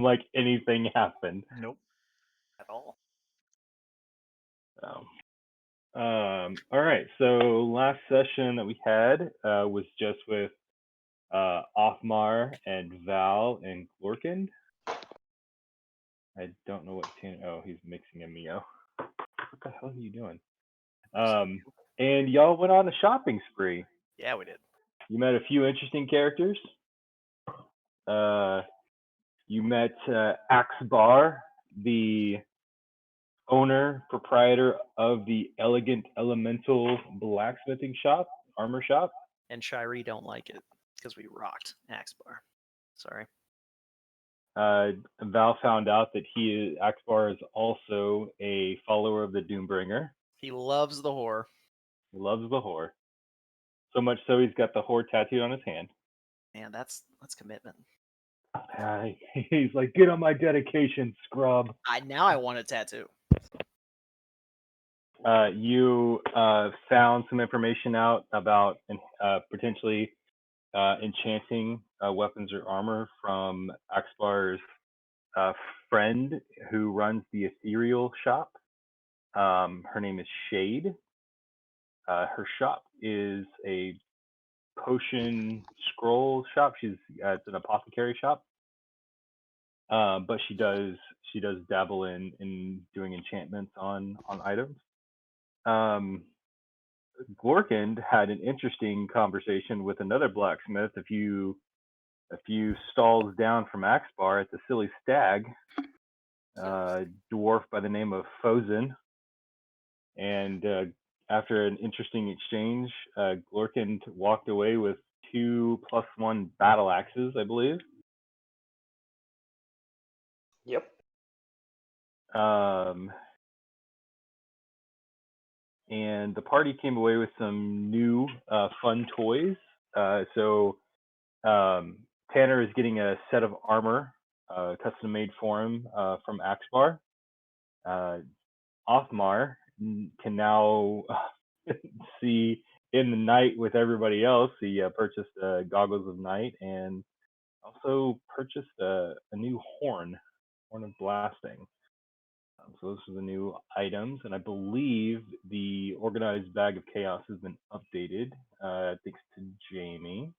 like anything happened. Nope. At all. So, all right. So last session that we had was just with Othmar and Val and Glorkind. I don't know what Tanner. Oh, he's mixing a Mio. What the hell are you doing? And y'all went on a shopping spree. Yeah, we did. You met a few interesting characters. You met Axbar, the owner, proprietor of the Elegant Elemental Blacksmithing Shop, armor shop. And Shiree don't like it because we rocked Axbar. Sorry. Val found out that Axbar is also a follower of the Doombringer. He loves the whore. He loves the whore. So much so he's got the whore tattooed on his hand. Man, that's commitment. He's like, get on my dedication, scrub. Now I want a tattoo. You found some information out about potentially enchanting weapons or armor from Axbar's friend who runs the ethereal shop. Her name is Shade. Her shop is a potion scroll shop. It's an apothecary shop. But she does dabble in doing enchantments on items. Glorkind had an interesting conversation with another blacksmith a few stalls down from Axbar at the Silly Stag, dwarf by the name of Fozen. And after an interesting exchange, Glorkind walked away with 2+1 battle axes, I believe. Yep. And the party came away with some new fun toys. So Tanner is getting a set of armor, custom made for him from Axbar. Othmar can now see in the night with everybody else. He purchased goggles of night and also purchased a new horn of blasting. So those are the new items, and I believe the organized bag of chaos has been updated, thanks to Jamie.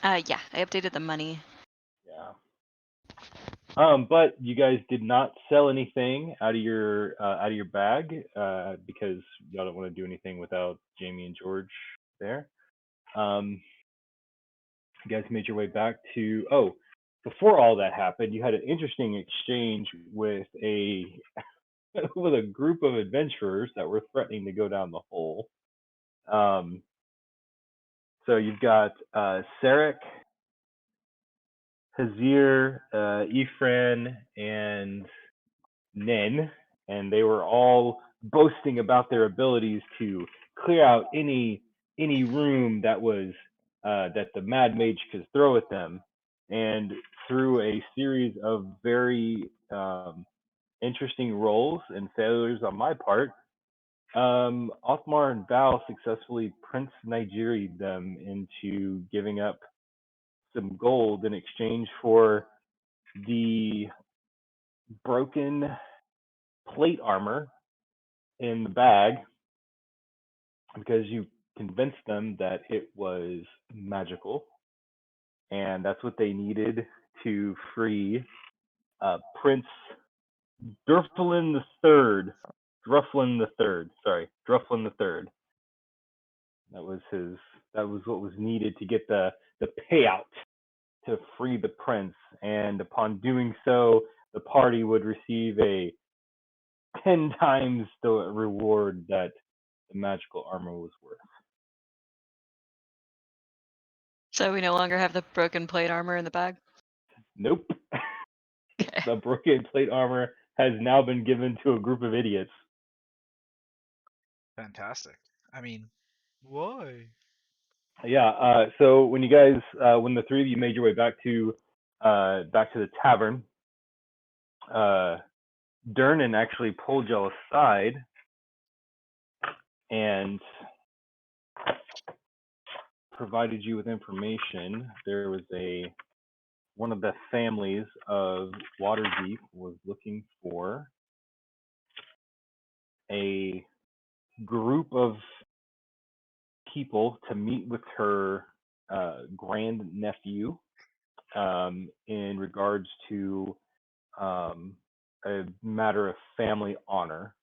Yeah, I updated the money. Yeah. But you guys did not sell anything out of your bag because y'all don't want to do anything without Jamie and George there. You guys made your way back to. Oh, before all that happened, you had an interesting exchange with a group of adventurers that were threatening to go down the hole. So you've got Sarek, Hazir, Ifran, and Nen, and they were all boasting about their abilities to clear out any room that was that the Mad Mage could throw at them. And through a series of very interesting rolls and failures on my part, Othmar and Val successfully Prince Nigeria'd them into giving up some gold in exchange for the broken plate armor in the bag, because you convinced them that it was magical, and that's what they needed to free Prince Durflin the Third. Drufflin the Third. Sorry, Drufflin the Third. That was his. That was what was needed to get the payout to free the prince. And upon doing so, the party would receive a 10 times the reward that the magical armor was worth. So we no longer have the broken plate armor in the bag? Nope. Okay. The broken plate armor has now been given to a group of idiots. Fantastic. I mean, why? Yeah. So when you guys, when the three of you made your way back to the tavern, Dernan actually pulled y'all aside and provided you with information. There was a one of the families of Waterdeep was looking for a group of people to meet with her grandnephew in regards to a matter of family honor.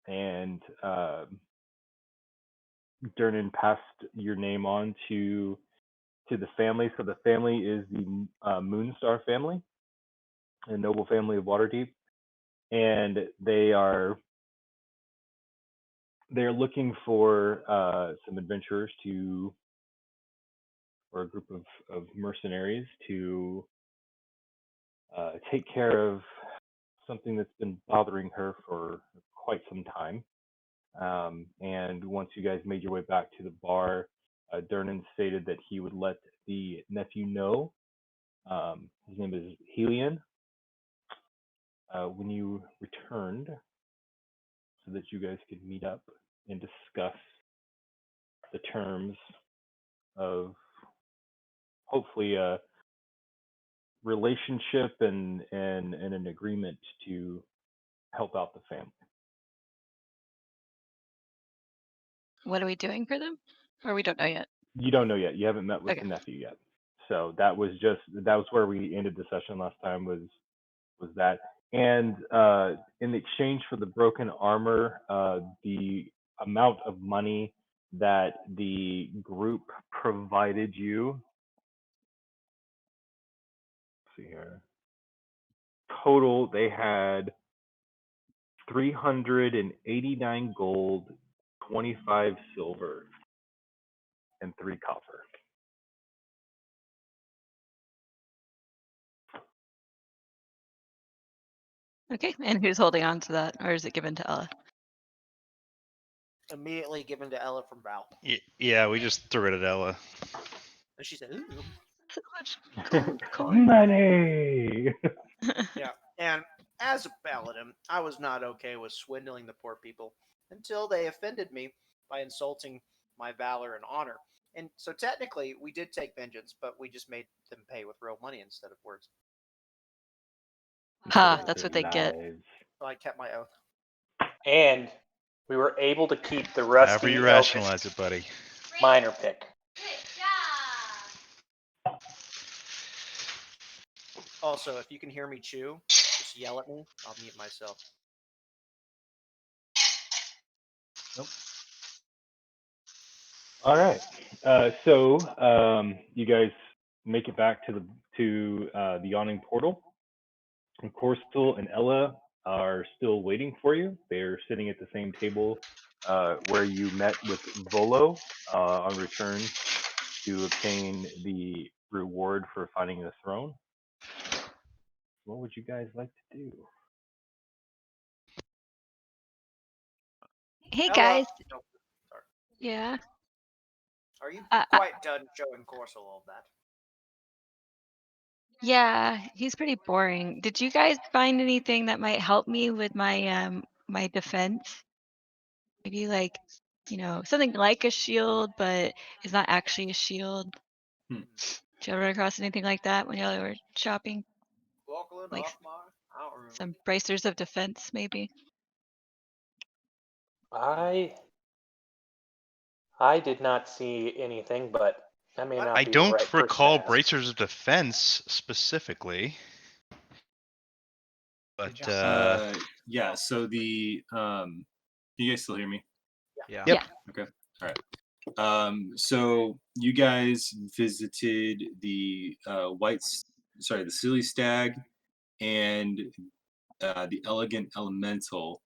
And Durnan passed your name on to the family. So the family is the Moonstar family, a noble family of Waterdeep, and they're looking for some adventurers or a group of mercenaries to take care of something that's been bothering her for quite some time. And once you guys made your way back to the bar, Durnan stated that he would let the nephew know. His name is Helion. When you returned, so that you guys could meet up and discuss the terms of hopefully a relationship and an agreement to help out the family. What are we doing for them? Or we don't know yet? You don't know yet. You haven't met with Okay. the nephew yet. So that was where we ended the session last time was that. And in exchange for the broken armor, the amount of money that the group provided you, let's see here, total they had 389 gold, 25 silver, and 3 copper. Okay, and who's holding on to that? Or is it given to Ella? Immediately given to Ella from Val. Yeah, we just threw it at Ella. And she said, ooh. So much gold coin. Money! Yeah. And as a paladin, I was not okay with swindling the poor people until they offended me by insulting my valor and honor. And so technically, we did take vengeance, but we just made them pay with real money instead of words. Ha, With that's their what they get. lives. So I kept my oath. And we were able to keep the However rusty you elvish rationalize it, buddy. minor pick. Also, if you can hear me chew, just yell at me. I'll mute myself. All right. So you guys make it back to the yawning portal. And Corstal and Ella are still waiting for you. They're sitting at the same table where you met with Volo on return to obtain the reward for finding the throne. What would you guys like to do? Hey Ella, guys. oh, sorry. Yeah. Are you I- quite done showing Corsel all that? Yeah, he's pretty boring. Did you guys find anything that might help me with my my defense? Maybe like, something like a shield, but it's not actually a shield. Hmm. Did you ever run across anything like that when y'all were shopping? Lachlan, Like Hoffmar? I don't remember. some bracers of defense, maybe? I did not see anything, but that may not I be the don't right person to recall ask. bracers of defense specifically. But Yeah. So the you guys still hear me? yeah. Yeah. Okay. All right. So you guys visited the the Silly Stag and the Elegant Elemental.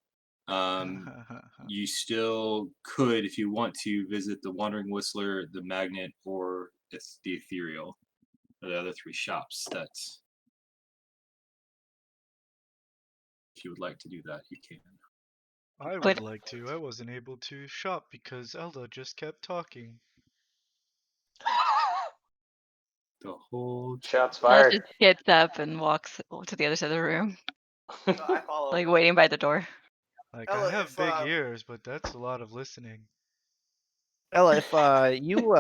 You still could, if you want to, visit the Wandering Whistler, the Magnet, or the Ethereal. Or the other 3 shops. That if you would like to do that, you can. I would like to. I wasn't able to shop because Ella just kept talking. The whole Shots Ella fired. just gets up and walks to the other side of the room, So I follow. like waiting by the door. Like, Ella, I have if, big ears, but that's a lot of listening. Ella, if you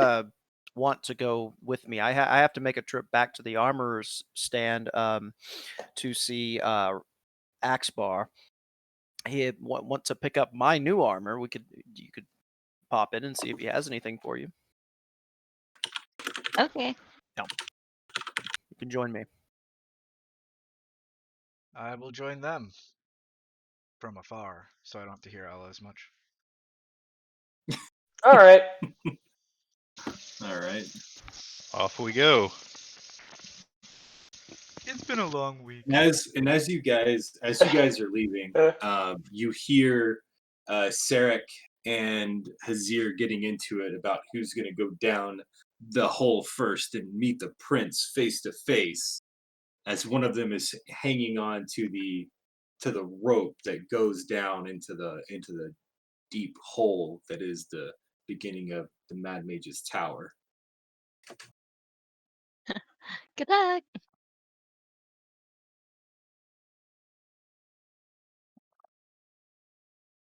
want to go with me. I have to make a trip back to the armorer's stand to see Axbar. He want to pick up my new armor. You could pop in and see if he has anything for you. Okay. You can join me. I will join them from afar, so I don't have to hear Ella as much. All right. All right. Off we go. It's been a long week. As you guys are leaving, you hear Sarek and Hazir getting into it about who's going to go down the hole first and meet the prince face to face. As one of them is hanging on to the rope that goes down into the deep hole that is the beginning of the Mad Mage's tower. Good luck.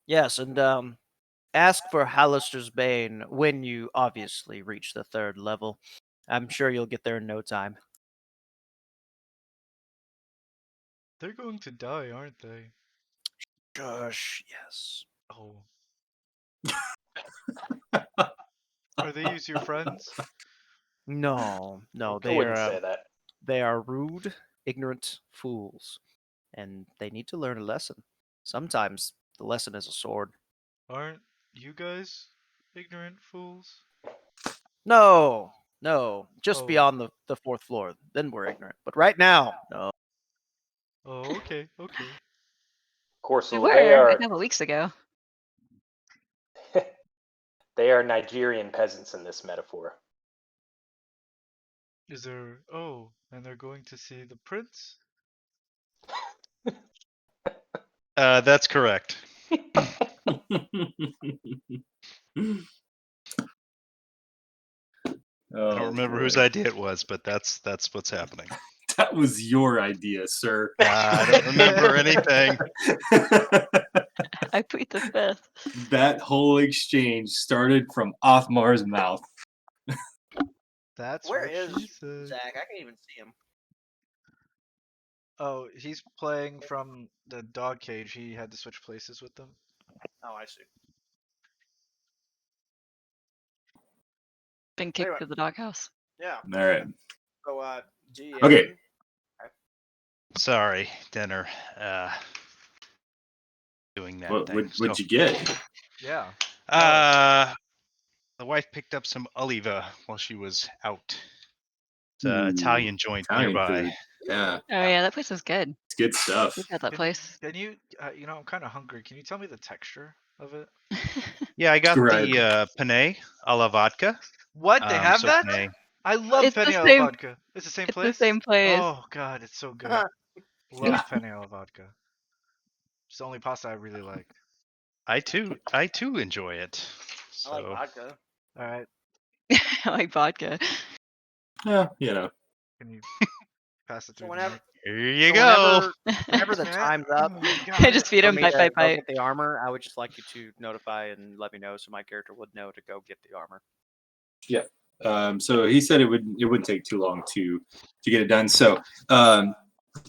Yes, and ask for Hallister's Bane when you obviously reach the 3rd level. I'm sure you'll get there in no time. They're going to die, aren't they? Gosh, yes. Oh. Are these your friends? No, I wouldn't say that. they are rude, ignorant fools, and they need to learn a lesson. Sometimes the lesson is a sword. Aren't you guys ignorant fools? No, just Oh. beyond the 4th floor. Then we're ignorant. But right now, no. Oh, okay. Of course, We they were a are couple weeks ago. they are Nigerian peasants in this metaphor. Is there... Oh, and they're going to see the prince? That's correct. Oh, I don't remember whose boy. idea it was, but that's what's happening. That was your idea, sir. I don't remember anything. I plead the 5th. That whole exchange started from Othmar's mouth. That's Where what is she said. Zach? I can't even see him. Oh, he's playing from the dog cage. He had to switch places with them. Oh, I see. Been kicked Anyway. to the doghouse. Yeah. All right. So, GM. Okay. Sorry, dinner. Doing that thing. What'd you get? Yeah. The wife picked up some oliva while she was out. It's Ooh, an Italian joint Italian nearby. food. Yeah, Oh yeah, that place was good. it's good stuff. We've had that place. Can you, I'm kind of hungry. Can you tell me the texture of it? Yeah, I got Right. the penne a la vodka. What? They have So that? penne. I love It's the penne alla same- vodka. It's the same It's place? the same place. Oh, God, it's so good. Yeah. Love penne alla vodka. It's the only pasta I really like. I too enjoy it. I like So vodka. All right. I like vodka. Yeah, you know. Can you pass it So through the whenever, mic? here you go. whenever the time's up, Oh, you got I just it. feed for him me bite, to bite, go bite. get the armor, I would just like you to notify and let me know so my character would know to go get the armor. So he said it wouldn't take too long to get it done. So on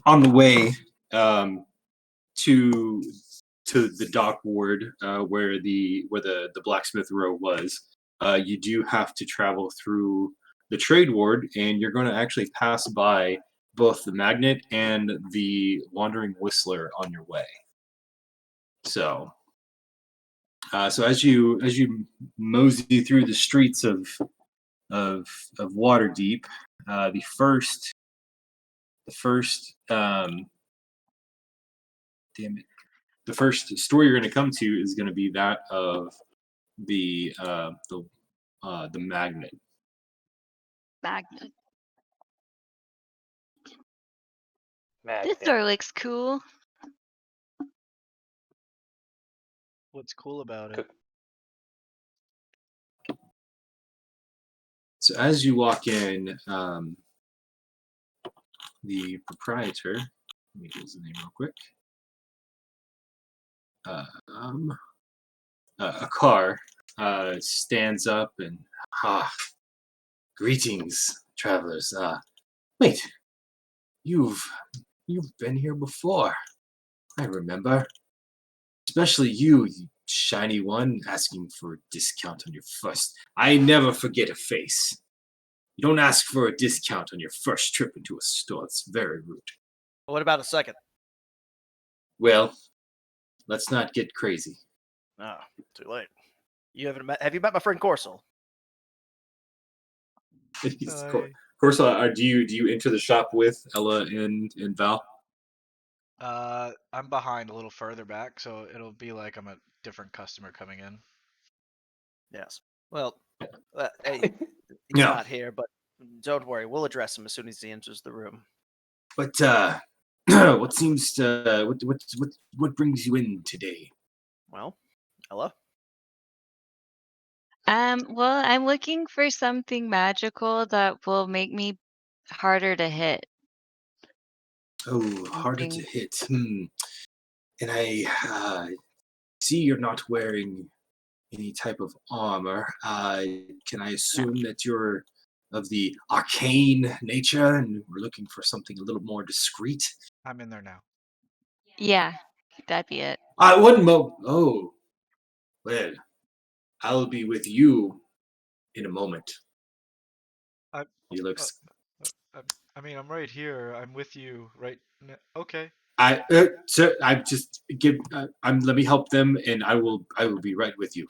the way to the dock ward where the blacksmith row was, you do have to travel through the trade ward, and you're going to actually pass by both the magnet and the wandering whistler on your way. So as you mosey through the streets of Waterdeep, the first the first story you're going to come to is going to be that of the magnet. Magnet. Magnet. This door looks cool. What's cool about it? So as you walk in, the proprietor, let me get his name real quick. A car stands up and Greetings, travelers. Wait, you've been here before. I remember. Especially you shiny one, asking for a discount on your first. I never forget a face. You don't ask for a discount on your first trip into a store. It's very rude. What about a second? Well, let's not get crazy. No, too late. Have you met my friend Corso? Corsa, do you enter the shop with Ella and Val? I'm behind a little further back, so it'll be like I'm a different customer coming in. Yes. Well, hey, he's Yeah. not here, but don't worry. We'll address him as soon as he enters the room. But what seems to what brings you in today? Well, Ella? Well, I'm looking for something magical that will make me harder to hit. Oh, harder to Something. hit. And I see you're not wearing any type of armor. Can I assume that you're of the arcane nature and we're looking for something a little more discreet? I'm in there now. Yeah, that'd be it. One mo. Oh, well, I'll be with you in a moment. I, He looks. I mean, I'm right here. I'm with you, right? Okay. Sir, I just give. Let me help them, and I will be right with you.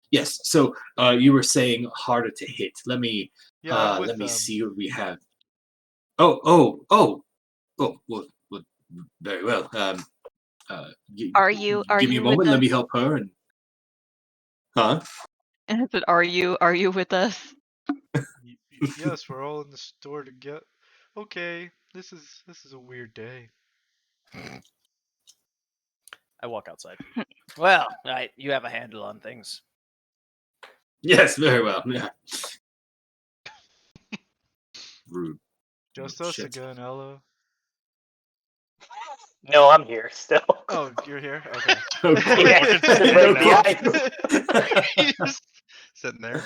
Yes. So, you were saying harder to hit. Let me. Yeah, I'm with Let me them. see what we have. Oh. Well, very well. Are you Give me a with moment. Let us? me help her. And huh? And I said, are you with us? Yes, we're all in the store together. Okay, this is a weird day. I walk outside. Well, right, you have a handle on things. Yes, very well. Yeah. Rude. Just Oh, us shit. again, Ella. No, I'm here still. Oh, you're here? Okay. Okay. Yeah, Just sitting right behind. He's just sitting there.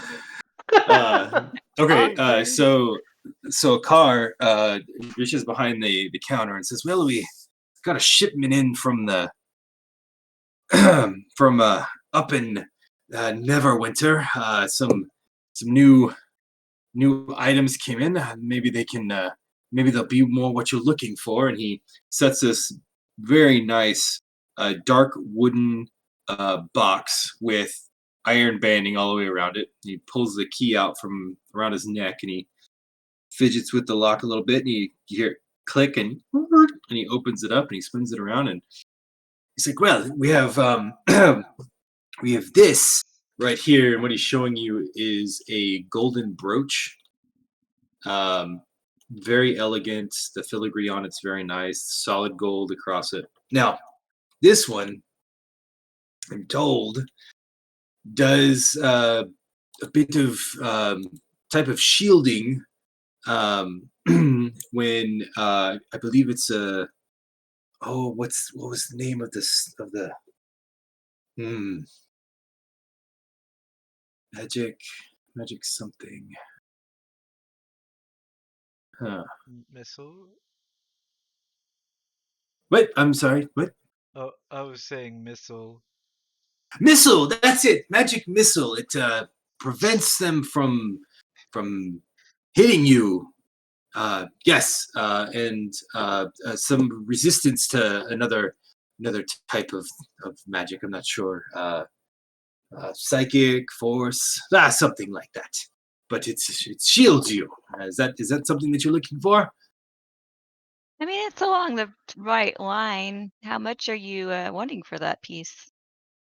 Okay. Awkward. So a car reaches behind the counter and says, "Well, we got a shipment in from the from up in Neverwinter. Some new items came in. Maybe they can. Maybe they'll be more what you're looking for." And he sets this very nice dark wooden box with iron banding all the way around it. He pulls the key out from around his neck and he fidgets with the lock a little bit. And you hear it click and he opens it up and he spins it around and he's like, "Well, we have we have this right here." And what he's showing you is a golden brooch. Very elegant. The filigree on it's very nice. Solid gold across it. Now, this one, I'm told, does a bit of type of shielding when I believe it's a what was the name of this of the magic something. Huh. Missile? What? I'm sorry. What? Oh, I was saying missile. Missile. That's it. Magic missile. It prevents them from hitting you. Yes, and some resistance to another type of magic. I'm not sure. Psychic force, something like that. But it shields you. Is that something that you're looking for? I mean, it's along the right line. How much are you wanting for that piece?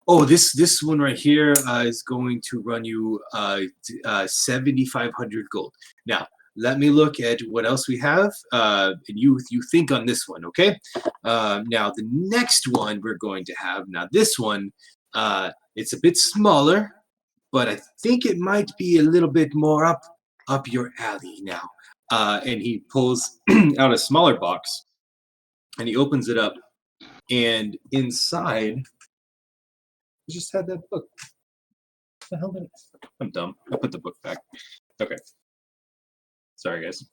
Oh, this one right here is going to run you 7,500 gold. Now, let me look at what else we have, and you think on this one, okay? Now, the next one we're going to have. Now, this one, it's a bit smaller, but I think it might be a little bit more up your alley now. And he pulls out a smaller box, and he opens it up, and inside. You just had that book. What the hell did it? I'm dumb. I put the book back. Okay. Sorry, guys.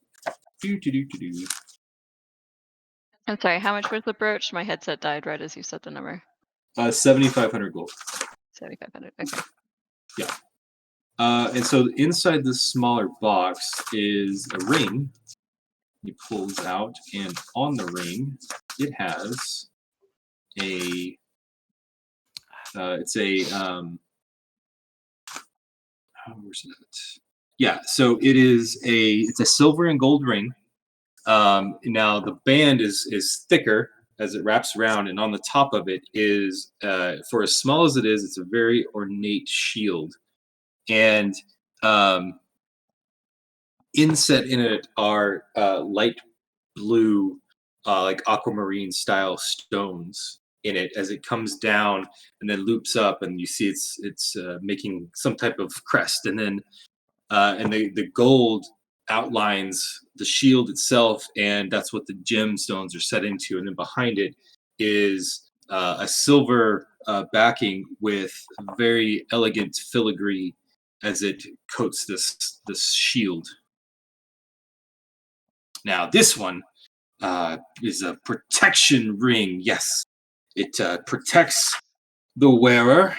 Do. I'm sorry, how much was the brooch? My headset died right as you said the number. 7,500 gold. 7,500. Okay. Yeah. And so inside this smaller box is a ring. He pulls out, and on the ring, it has a. It's a. Where's it? Yeah. So it is a. It's a silver and gold ring. Now the band is thicker as it wraps around, and on the top of it is, for as small as it is, it's a very ornate shield, and inset in it are light blue, like aquamarine style stones in it as it comes down and then loops up, and you see it's making some type of crest, and then and the gold outlines the shield itself, and that's what the gemstones are set into. And then behind it is a silver backing with very elegant filigree as it coats this shield. Now this one is a protection ring. Yes, it protects the wearer.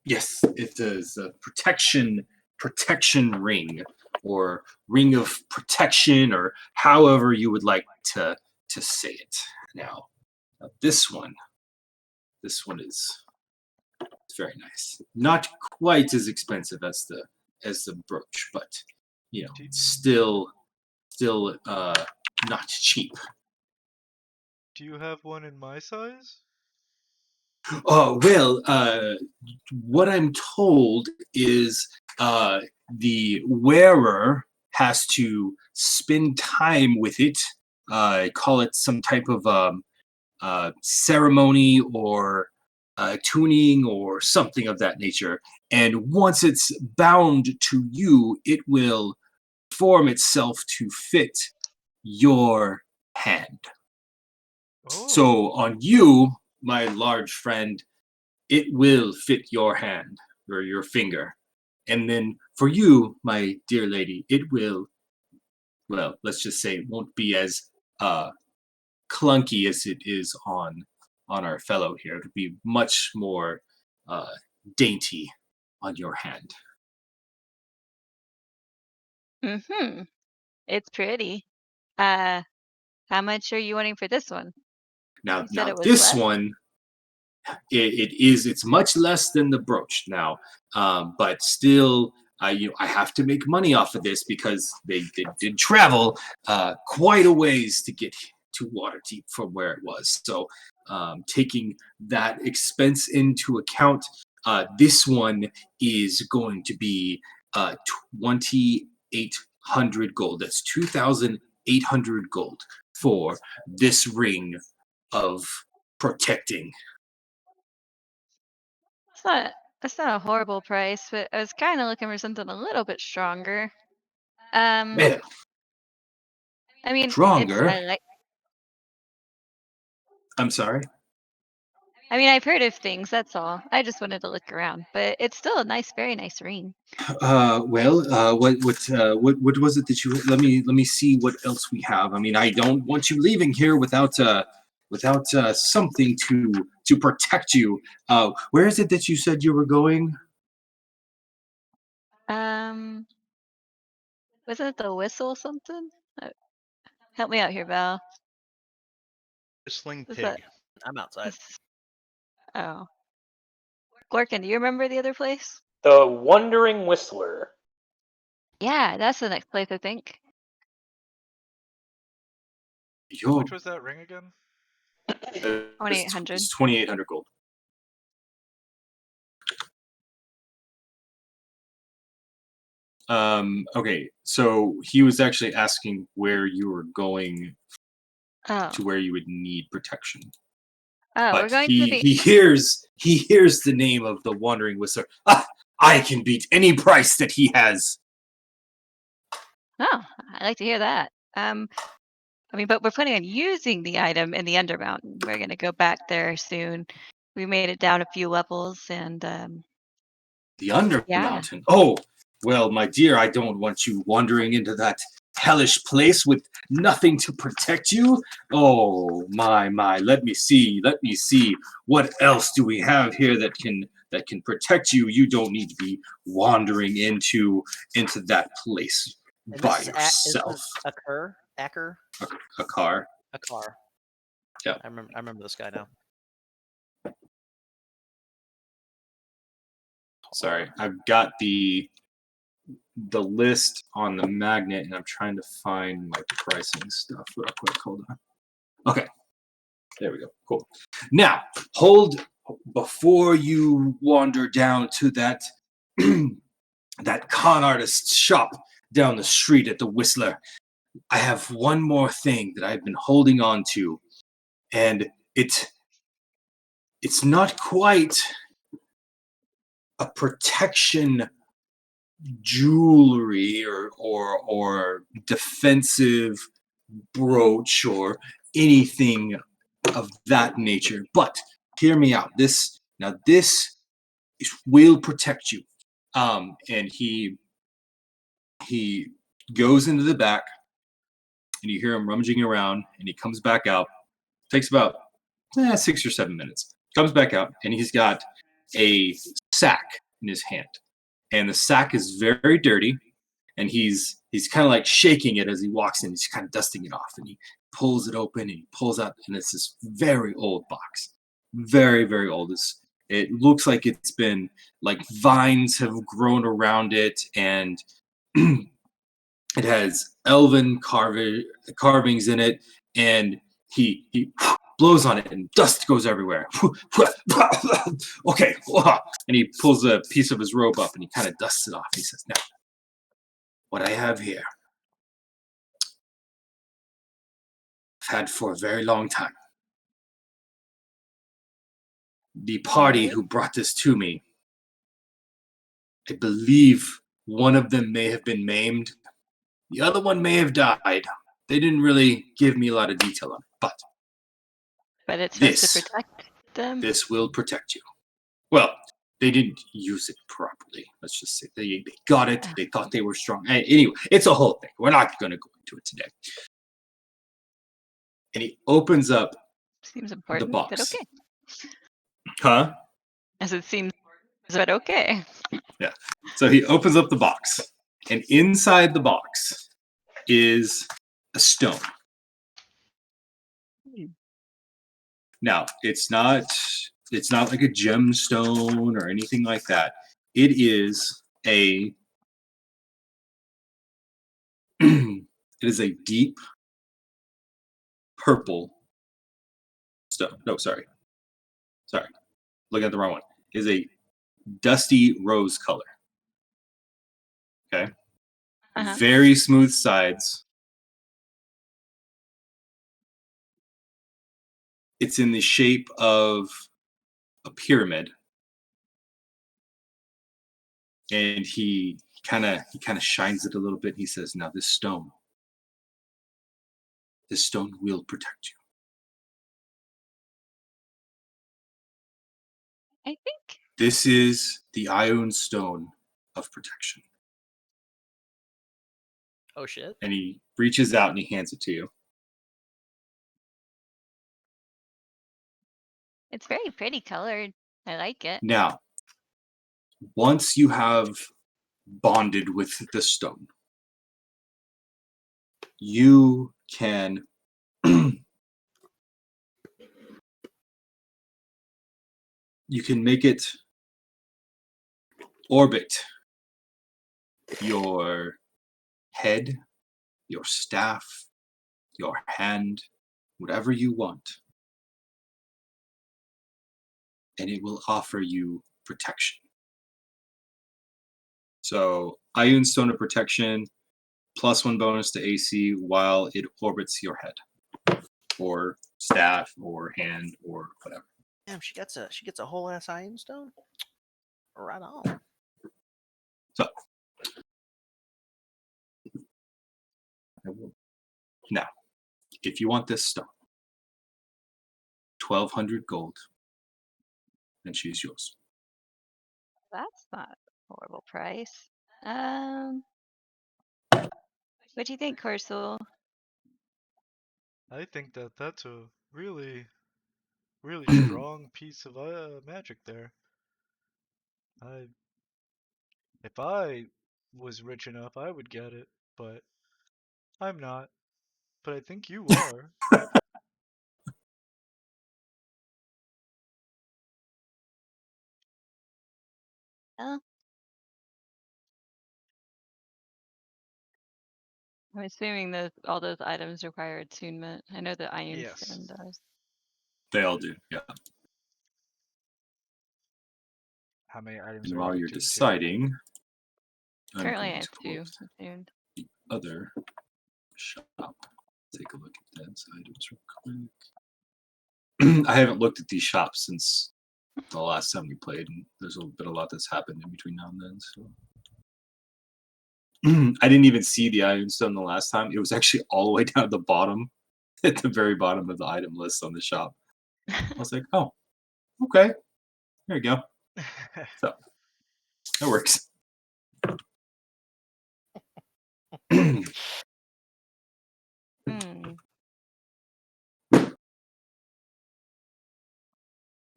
Yes, it is a protection ring, or ring of protection, or however you would like to say it. Now this one is it's very nice. Not quite as expensive as the brooch, but still not cheap. Do you have one in my size? Oh well, what I'm told is the wearer has to spend time with it. Call it some type of ceremony or tuning or something of that nature. And once it's bound to you, it will form itself to fit your hand. Oh. So on you, my large friend, it will fit your hand or your finger. And then for you, my dear lady, it will, well, let's just say it won't be as clunky as it is on our fellow here. It'll be much more dainty on your hand. Mm-hmm. It's pretty. How much are you wanting for this one? Now, You said it was this less? one, it's much less than the brooch now, but still, I have to make money off of this because they did travel quite a ways to get to Waterdeep from where it was. So taking that expense into account, this one is going to be 2,800 gold. That's 2,800 gold for this ring of protecting. That's not a horrible price, but I was kind of looking for something a little bit stronger. Well, I mean, stronger. I'm sorry. I mean, I've heard of things. That's all. I just wanted to look around, but it's still a nice, very nice ring. Well, what was it that you? Let me see what else we have. I mean, I don't want you leaving here without something to protect you. Where is it that you said you were going? Wasn't it the whistle something? Help me out here, Val. Whistling Is pig. that I'm outside. Oh. Glorkin, do you remember the other place? The Wandering Whistler. Yeah, that's the next place, I think. Your Which was that ring again? 2,800. It's 2,800 gold. Okay, so he was actually asking where you were going Oh. to where you would need protection. Oh, But we're going he to the. he hears the name of the Wandering Whistler. Ah, I can beat any price that he has. Oh, I like to hear that. I mean, but we're planning on using the item in the Undermountain. We're gonna go back there soon. We made it down a few levels, and The Under Yeah. Mountain. Oh, well, my dear, I don't want you wandering into that hellish place with nothing to protect you. Oh, my. Let me see. What else do we have here that can protect you? You don't need to be wandering into that place And by this is yourself. Acker? A car. A car. Yeah. I remember this guy now. Sorry, I've got the list on the magnet, and I'm trying to find my pricing stuff real quick. Hold on. Okay, there we go. Cool. Now, before you wander down to that that con artist's shop down the street at the Whistler. I have one more thing that I've been holding on to, and it's not quite a protection jewelry or defensive brooch or anything of that nature. But hear me out. This will protect you. And he goes into the back, and you hear him rummaging around, and he comes back out. Takes about 6 or 7 minutes. Comes back out, and he's got a sack in his hand, and the sack is very dirty, and he's kind of like shaking it as he walks in. He's kind of dusting it off, and he pulls it open, and he pulls out, and it's this very old box, very, very old. It looks like it's been like vines have grown around it, and it has elven carvings in it, and he blows on it, and dust goes everywhere. Okay, and he pulls a piece of his robe up, and he kind of dusts it off. He says, "Now, what I have here, I've had for a very long time. The party who brought this to me, I believe one of them may have been maimed. The other one may have died. They didn't really give me a lot of detail on it, But it's supposed to protect them. this will protect you." Well, they didn't use it properly. Let's just say they got it. They thought they were strong. Anyway, it's a whole thing. We're not going to go into it today. And he opens up Seems important. box. But okay. Huh? As it seems, but okay. Yeah. So he opens up the box, and inside the box is a stone. Now, it's not like a gemstone or anything like that. It is a deep purple stone. No, sorry. Looking at the wrong one. It is a dusty rose color. Okay. Uh-huh. Very smooth sides. It's in the shape of a pyramid. And he kind of shines it a little bit. He says, "Now this stone will protect you." I think This is the Ion Stone of Protection. Oh shit. And he reaches out and he hands it to you. it's very pretty colored. I like it. Now, once you have bonded with the stone, you can make it orbit your head, your staff, your hand, whatever you want. And it will offer you protection. So, Ion Stone of Protection, +1 bonus to AC while it orbits your head, or staff, or hand, or whatever. Damn, she gets a whole ass iron stone. Right on. So, now, if you want this stone, 1,200 gold, and she's yours. That's not Horrible price. What do you think, Corsul? I think that's a really, really strong piece of magic there. If I was rich enough, I would get it, but I'm not. But I think you are. Well, I'm assuming that all those items require attunement. I know the Iron Yes. Stone does. They all do, yeah. How many items And are while you you're attuned to? deciding, I'm Currently, I going have to 2 close attuned. the other shop. Take a look at that items real quick. I haven't looked at these shops since the last time we played, and there's been a lot that's happened in between now and then. So I didn't even see the Ironstone the last time. It was actually all the way down at the bottom, at the very bottom of the item list on the shop. I was like, oh, okay, there you go. So that works. Hmm.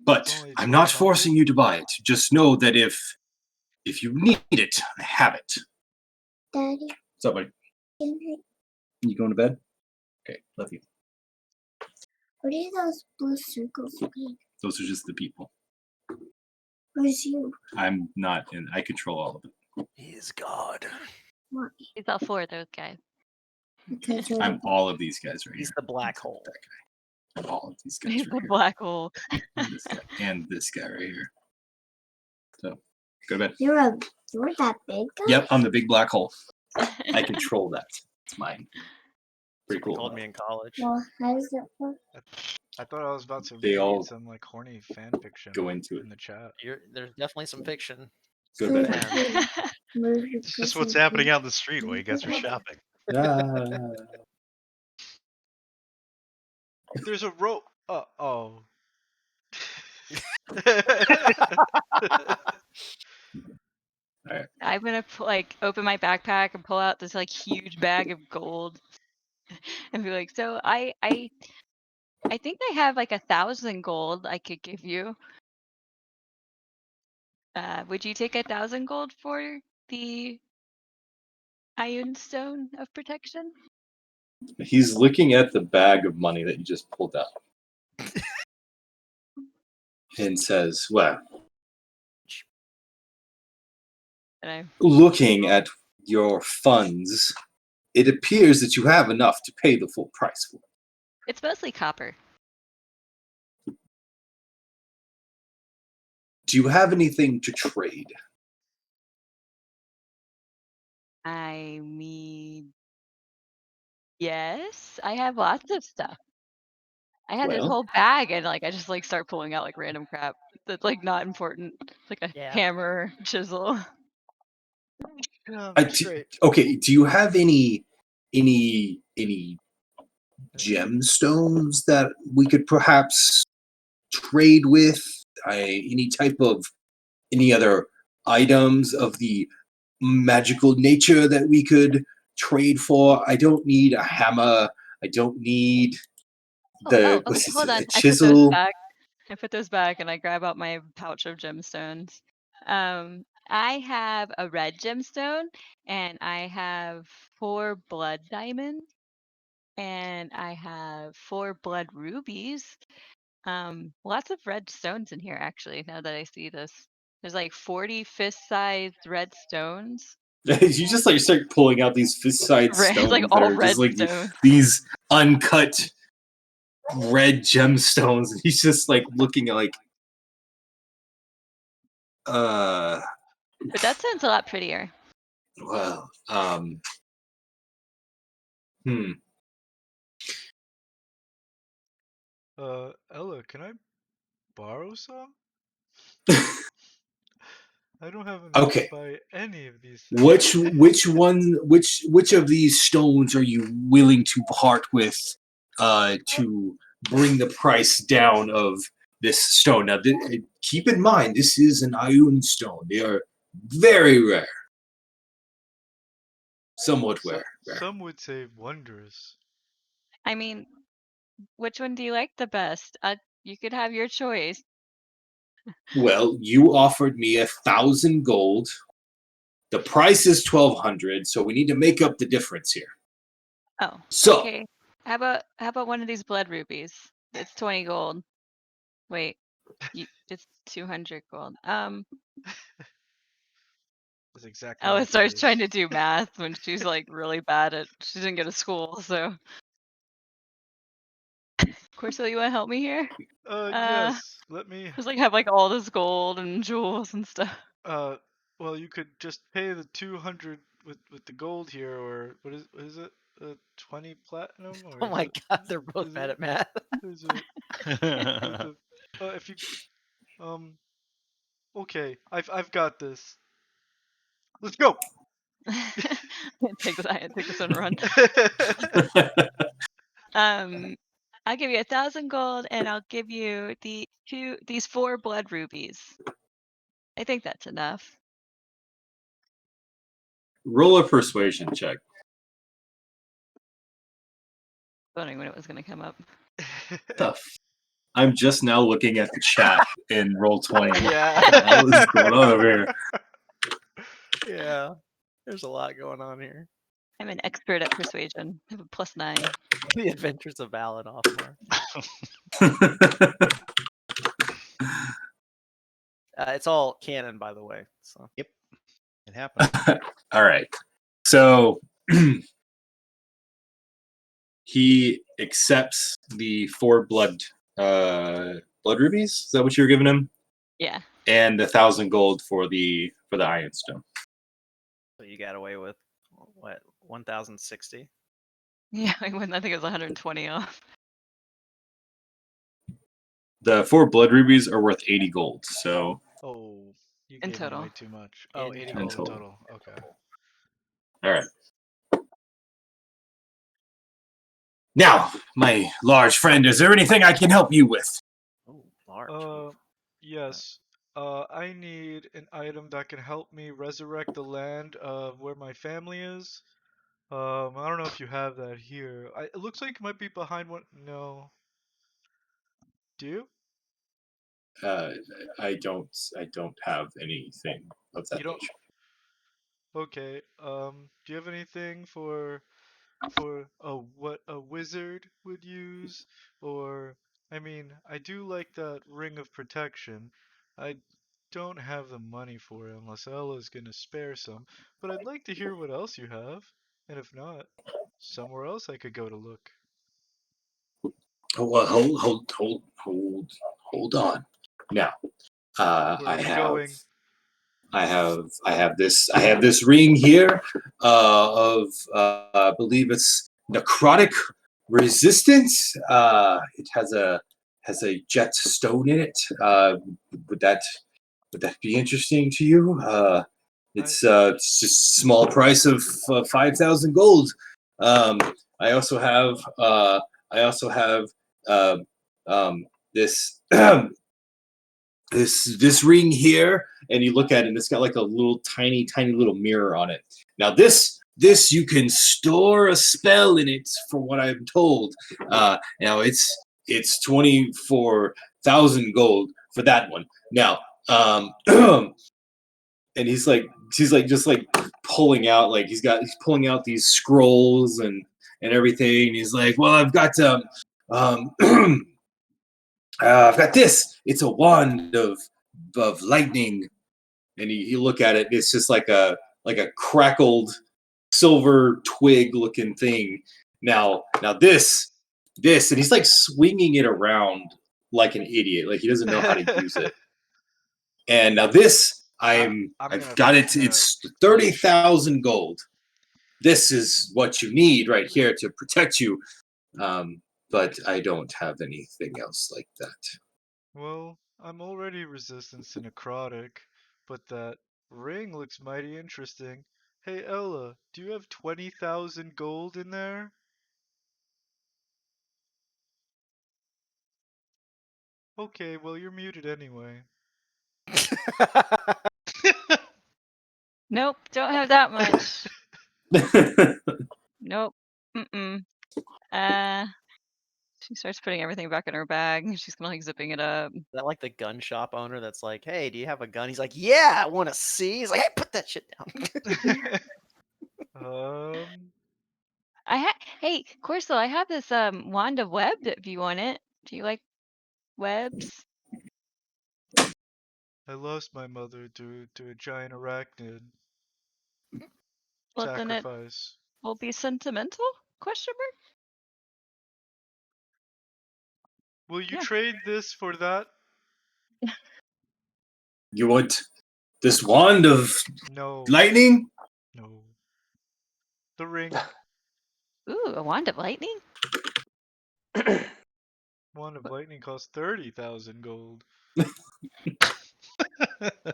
But only I'm 12 not gold. forcing you to buy it. Just know that if you need it, I have it. Daddy, What's up, buddy? You going to bed? Okay, love you. what are those blue circles mean? Those are just the people. Where's you? I'm not in. I control all of it. He is God. Why? He's all 4 of those guys. Because you're I'm the all of these guys right He's here. the black hole. That guy. I'm all of these guys He's right the here. black hole. And this guy. And this guy right here. So, go to bed. you're that big guy? Yep, I'm the big black hole. I control that. It's mine. Pretty They cool. told me in college. Well, how does that work? I thought I was about to They all read some like horny fan fiction go into it. in the chat. There's definitely some fiction. Go to bed. Man. Move your It's just what's pussy, happening please. out in the street while you guys are shopping. There's a rope. Oh. I'm gonna like open my backpack and pull out this like huge bag of gold and be like, so I think I have like 1,000 gold I could give you. Would you take 1,000 gold for the Iron Stone of Protection? He's looking at the bag of money that you just pulled out. And says, well, And looking at your funds, it appears that you have enough to pay the full price for it. it's mostly copper. Do you have anything to trade? I mean, yes, I have lots of stuff. I had this Well, whole bag and like I just like start pulling out like random crap that's like not important. It's like a Yeah. hammer, chisel. Okay, do you have any gemstones that we could perhaps trade with? Any other items of the magical nature that we could trade for? I don't need a hammer. I don't need Okay, hold on. chisel. I put those back and I grab out my pouch of gemstones. I have a red gemstone and I have 4 blood diamonds and I have 4 blood rubies. Lots of red stones in here actually, now that I see this. There's like 40 fist-sized red stones. You just like start pulling out these fist-sized Red, stones like that all are red just like stones. these uncut red gemstones. And he's just like looking at like, But that sounds a lot prettier. well, Ella, can I borrow some? I don't have enough Okay. to buy any of these things. which of these stones are you willing to part with to bring the price down of this stone? Now, keep in mind, this is an iron stone. They are very rare. Somewhat rare. Some would say wondrous. I mean, which one do you like the best? You could have your choice. Well, you offered me 1,000 gold. The price is 1,200, so we need to make up the difference here. Oh, So, okay. How about one of these blood rubies? It's 20 gold. Wait, it's 200 gold. That's exactly Ella what starts it trying is. to do math when she's like really bad at. She didn't go to school, so. Corso, you want to help me here? Yes. Let me. Just like have like all this gold and jewels and stuff. Well, you could just pay the 200 with the gold here, or what is it? 20 platinum, or Oh is my it? god, they're both Is bad it? at math. Is it? If you okay, I've got this. Let's go. Take this one and run. I'll give you 1,000 gold, and I'll give you these 4 blood rubies. I think that's enough. roll a persuasion check. Wondering when it was going to come up. I'm just now looking at the chat in roll 20. Yeah. What is going on over here? Yeah. There's a lot going on here. I'm an expert at persuasion. I have a +9. The Adventures of Alan Offmore. It's all canon, by the way. So. Yep. It happened. All right. So he accepts the 4 blood rubies. Is that what you were giving him? Yeah. And 1,000 gold for the iron stone. So you got away with what, 1,060? Yeah, I think it was 120 off. The 4 blood rubies are worth 80 gold. So Oh, you In gave him total. way too much. Oh, In 80 in gold in total. total. Okay. All right. Now, my large friend, is there anything I can help you with? Oh, large. Yes. I need an item that can help me resurrect the land of where my family is. I don't know if you have that here. It looks like it might be behind one. No. Do you? I don't have anything of that You don't. nature. Okay. Do you have anything for what a wizard would use? Or I mean, I do like that ring of protection. I don't have the money for it unless Ella's gonna spare some, but I'd like to hear what else you have. And if not, somewhere else I could go to look. Oh, well, hold on. Now, Where are we going? I have this ring here I believe it's necrotic resistance. It has a jet stone in it. Would that be interesting to you? It's just a small price of 5,000 gold. Um, I also have uh, this this ring here, and you look at it, and it's got like a little tiny little mirror on it. Now this you can store a spell in it, for what I'm told. Now it's 24,000 gold for that one. Now, and he's just like pulling out, like he's pulling out these scrolls and everything. And he's like, well, um I've got this. It's a wand of lightning, and you look at it. It's just like a crackled silver twig looking thing. Now this, and he's like swinging it around like an idiot, like he doesn't know how to use it. And now this, I've got it. It's 30,000 gold. This is what you need right here to protect you. But I don't have anything else like that. Well, I'm already resistant to necrotic, but that ring looks mighty interesting. Hey Ella, do you have 20,000 gold in there? Okay, well you're muted anyway. Nope, don't have that much. Nope. Mm-mm. She starts putting everything back in her bag. She's kind of like zipping it up. Is that like the gun shop owner that's like, "Hey, do you have a gun?" He's like, "Yeah, I want to see." He's like, "Hey, put that shit down." um, Hey, Corso, I have this wand of web if you want it. Do you like webs? I lost my mother to a giant arachnid Well, then it sacrifice. will be sentimental? Question mark? Will you Yeah. trade this for that? You want this wand of No. lightning? No. The ring. Ooh, a wand of lightning? Wand of lightning costs 30,000 gold. A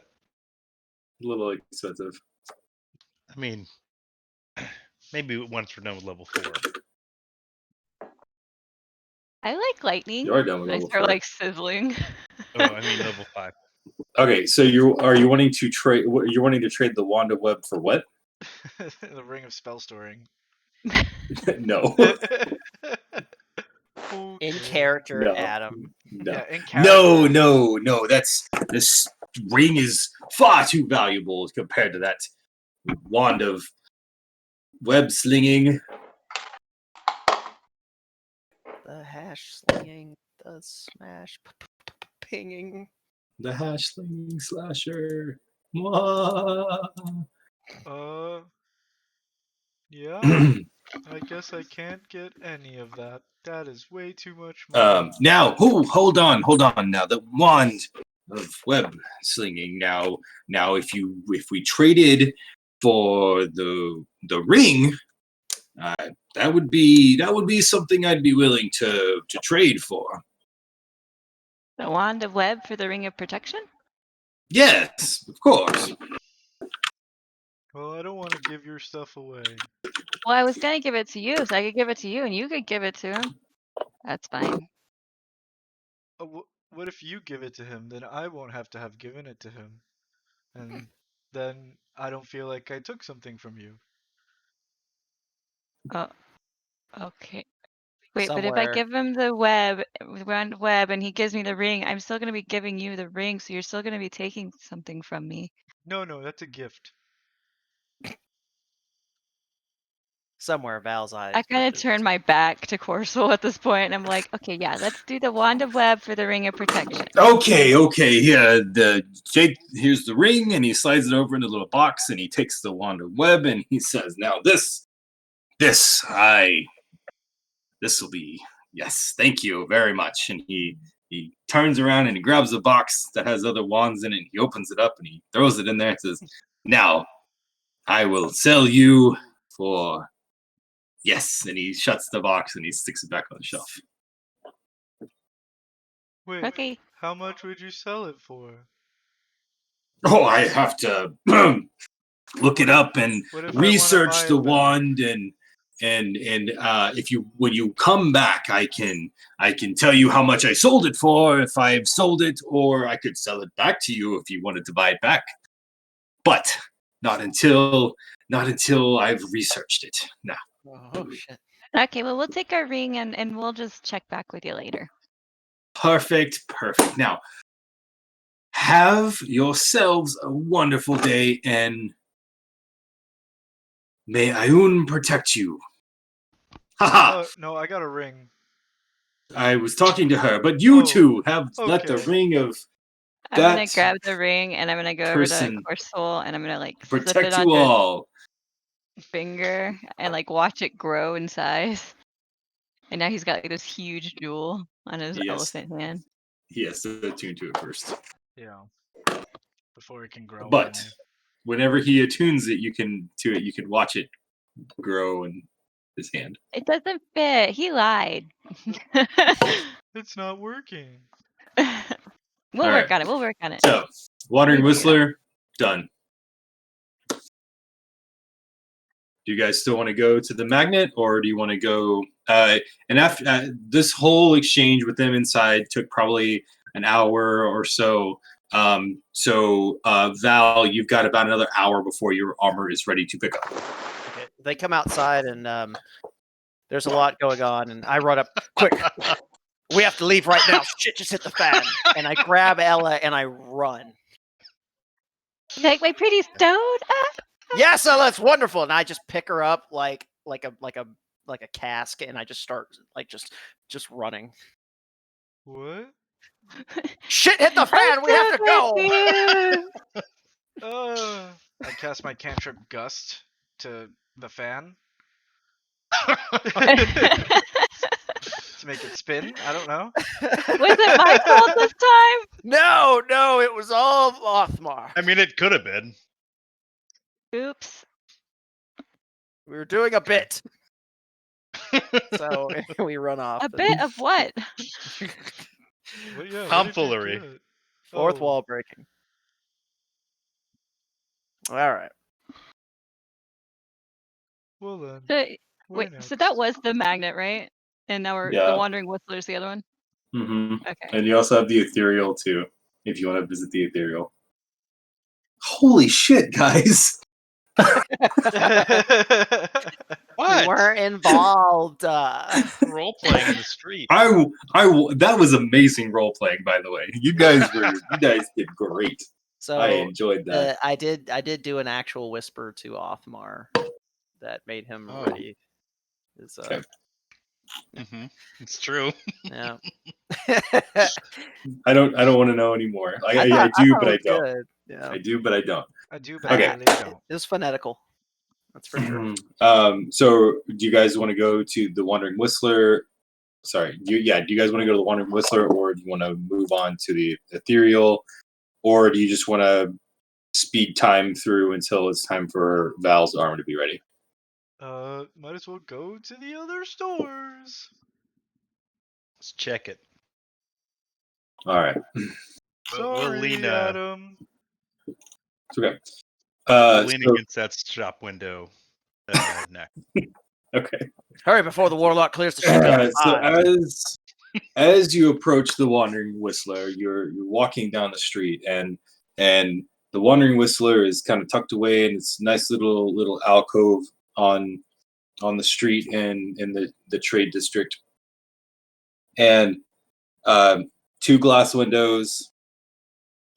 little expensive. I mean, maybe once we're done with level 4. I like lightning. You are done with I level start 4. like sizzling. Oh, I mean level 5. Okay, so you wanting to trade? You're wanting to trade the wand of web for what? The ring of spell storing. No. In Okay. character, No. Adam. No. Yeah, in character. No. This ring is far too valuable compared to that wand of web slinging. The hash slinging, the smash pinging. The hash slinging slasher. Mwah. Yeah. I guess I can't get any of that. That is way too much money. Now, hold on. Now the wand of web slinging. Now, if we traded for the ring, that would be something I'd be willing to trade for. The wand of web for the ring of protection? Yes, of course. Well, I don't want to give your stuff away. Well, I was gonna give it to you, so I could give it to you, and you could give it to him. That's fine. What if you give it to him? Then I won't have to have given it to him. And then I don't feel like I took something from you. Oh, okay. Wait, but if I Somewhere. give him the web, wand of web, and he gives me the ring, I'm still gonna be giving you the ring, so you're still gonna be taking something from me. No, that's a gift. Somewhere Val's eyes. I kind of turn my back to Corso at this point, and I'm like, okay, yeah, let's do the wand of web for the ring of protection. Okay. Yeah, Jake. Here's the ring, and he slides it over in a little box, and he takes the wand of web, and he says, "Now this will be yes, thank you very much." And he turns around and he grabs a box that has other wands in it. And he opens it up and he throws it in there and says, "Now I will sell you for yes." And he shuts the box and he sticks it back on the shelf. Wait, Okay. how much would you sell it for? Oh, I have to look it up and What if I wanna research buy the it back? wand and if you when you come back, I can tell you how much I sold it for if I've sold it, or I could sell it back to you if you wanted to buy it back. But not until I've researched it. Now. Oh shit. Okay, well, we'll take our ring and we'll just check back with you later. Perfect. Now, have yourselves a wonderful day, and may Ayun protect you. Haha! No, I got a ring. I was talking to her, but you two have let the okay. ring of I'm gonna that grab the ring and I'm gonna go over to person Corso and I'm gonna like slip it protect on you his all. finger and like watch it grow in size. And now he's got like this huge jewel on his Yes. elephant hand. He has to attune to it first. Yeah. Before it can grow. But on me. whenever he attunes it, you can watch it grow in his hand. It doesn't fit. He lied. It's not working. We'll All work right. on it. We'll work on it. So, Wandering We'll figure it Whistler, done. Do you guys still want to go to the magnet, or do you want to go? And after this whole exchange with them inside took probably an hour or so. So Val, you've got about another hour before your armor is ready to pick up. Okay. They come outside and there's a lot going on, and I run up quick. We have to leave right now. Shit just hit the fan. And I grab Ella and I run. Like my pretty stone. Yes, Ella, it's wonderful. And I just pick her up like a cask, and I just start like just running. What? Shit hit the fan. We have to go. I cast my cantrip Gust to the fan to make it spin. I don't know. Was it my fault this time? No, it was all Othmar. I mean, it could have been. Oops. We were doing a bit. So we run off. A bit of what? Well, yeah, Tomfoolery. Fourth wall breaking. All right. Well then. Wait, so that was the magnet, right? And now we're the Wandering Whistler's the other one? Mm-hmm. Okay. And you also have the ethereal too, if you want to visit the ethereal. Holy shit, guys! What? We were involved. Role playing in the street. That was amazing role playing, by the way. You guys did great. So I enjoyed that. I did do an actual whisper to Othmar that made him ready. Okay. It's true. Yeah. I don't want to know anymore. I do, but I don't. Yeah. I do, but I don't. I do, but I really don't. It was phonetical. That's for sure. So do you guys want to go to the Wandering Whistler? Sorry, do you guys want to go to the Wandering Whistler, or do you want to move on to the ethereal, or do you just want to speed time through until it's time for Val's armor to be ready? Might as well go to the other stores. Let's check it. All right. Sorry, lean, Adam. It's okay. We'll lean against that shop window next. Okay. Hurry before the warlock clears the ship. So as you approach the Wandering Whistler, you're walking down the street, and the Wandering Whistler is kind of tucked away in its nice little alcove on the street in the trade district, and two glass windows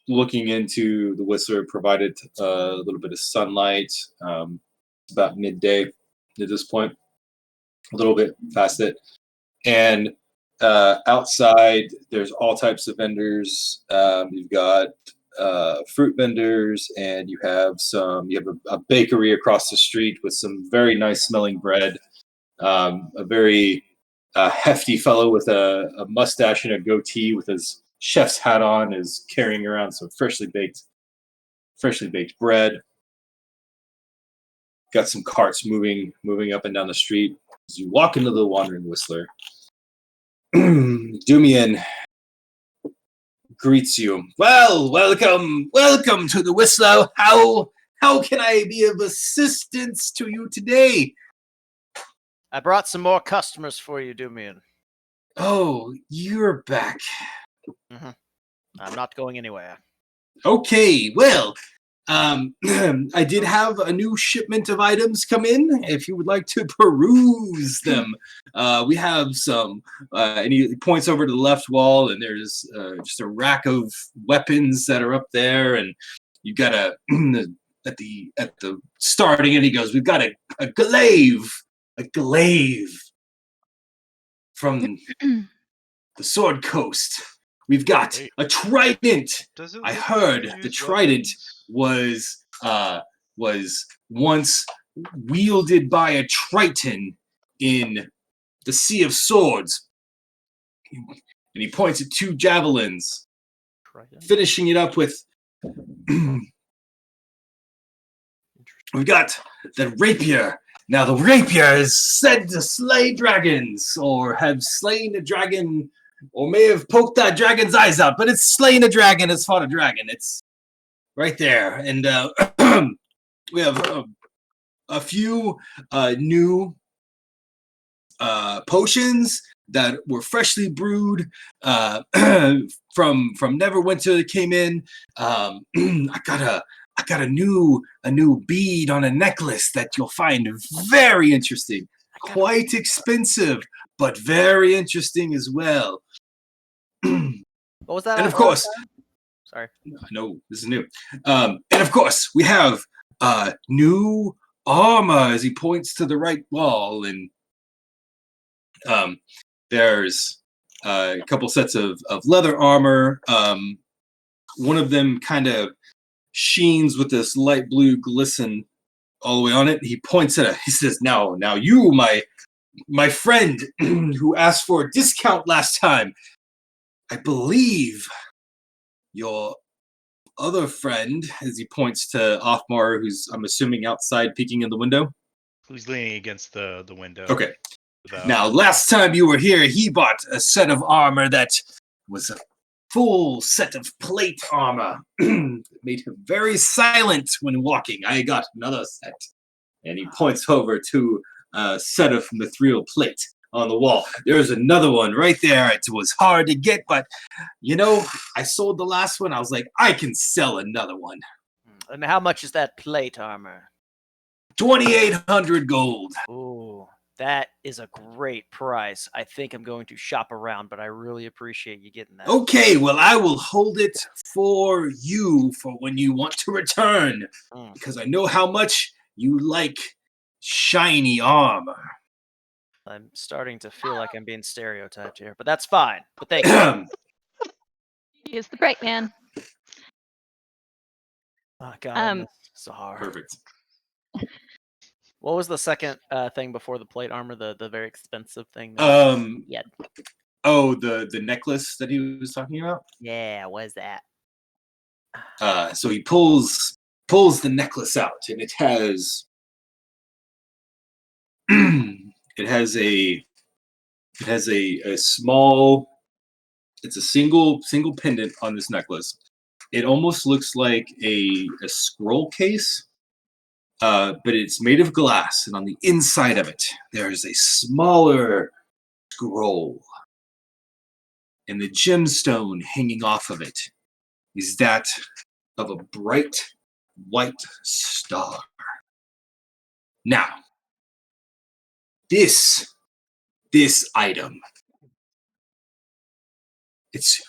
looking into the Whistler provided a little bit of sunlight. It's about midday at this point, a little bit past it, and outside there's all types of vendors. You've got fruit vendors, and you have a bakery across the street with some very nice smelling bread. A very hefty fellow with a mustache and a goatee with his chef's hat on is carrying around some freshly baked bread. Got some carts moving up and down the street as you walk into the Wandering Whistler. Dumian greets you. Well, welcome to the Whistler. How can I be of assistance to you today? I brought some more customers for you, Dumian. Oh, you're back. Mm-hmm. I'm not going anywhere. Okay, well, I did have a new shipment of items come in. If you would like to peruse them, we have some. And he points over to the left wall, and there's just a rack of weapons that are up there, and you got at the starting, and he goes, "We've got a glaive from the Sword Coast. We've got a trident. I heard the trident was once wielded by a Triton in the Sea of Swords." And he points at two javelins, finishing it up with we've got the rapier. Now the rapier is said to slay dragons, or have slain a dragon, or may have poked that dragon's eyes out, but it's slain a dragon, it's fought a dragon. It's right there. And we have a few new potions that were freshly brewed from Neverwinter that came in. I got a new bead on a necklace that you'll find very interesting. Quite expensive, but very interesting as well. What was that? And of What was course, that? Sorry. I know this is new. And of course, we have new armor as he points to the right wall, and there's a couple sets of leather armor. One of them kind of sheens with this light blue glisten all the way on it. He points at it. He says, "Now, you, my friend, who asked for a discount last time. I believe your other friend," as he points to Othmar, who's, I'm assuming, outside peeking in the window. Who's leaning against the window? Okay. Now, last time you were here, he bought a set of armor that was a full set of plate armor. Made him very silent when walking. I got another set. And he points over to a set of mithril plate on the wall. There's another one right there. It was hard to get, but, I sold the last one. I was like, I can sell another one. And how much is that plate armor? 2,800 gold. Ooh, that is a great price. I think I'm going to shop around, but I really appreciate you getting that. Okay, well, I will hold it for you for when you want to return, because I know how much you like shiny armor. I'm starting to feel like I'm being stereotyped here, but that's fine. But thank you. He is the bright man. Oh, God, Zahar. Perfect. What was the second thing before the plate armor? The very expensive thing. Yeah. Oh, the necklace that he was talking about. Yeah, what is that? So he pulls the necklace out, and it has a small. It's a single pendant on this necklace. It almost looks like a scroll case, but it's made of glass, and on the inside of it, there's a smaller scroll. And the gemstone hanging off of it is that of a bright white star. Now, this item, it's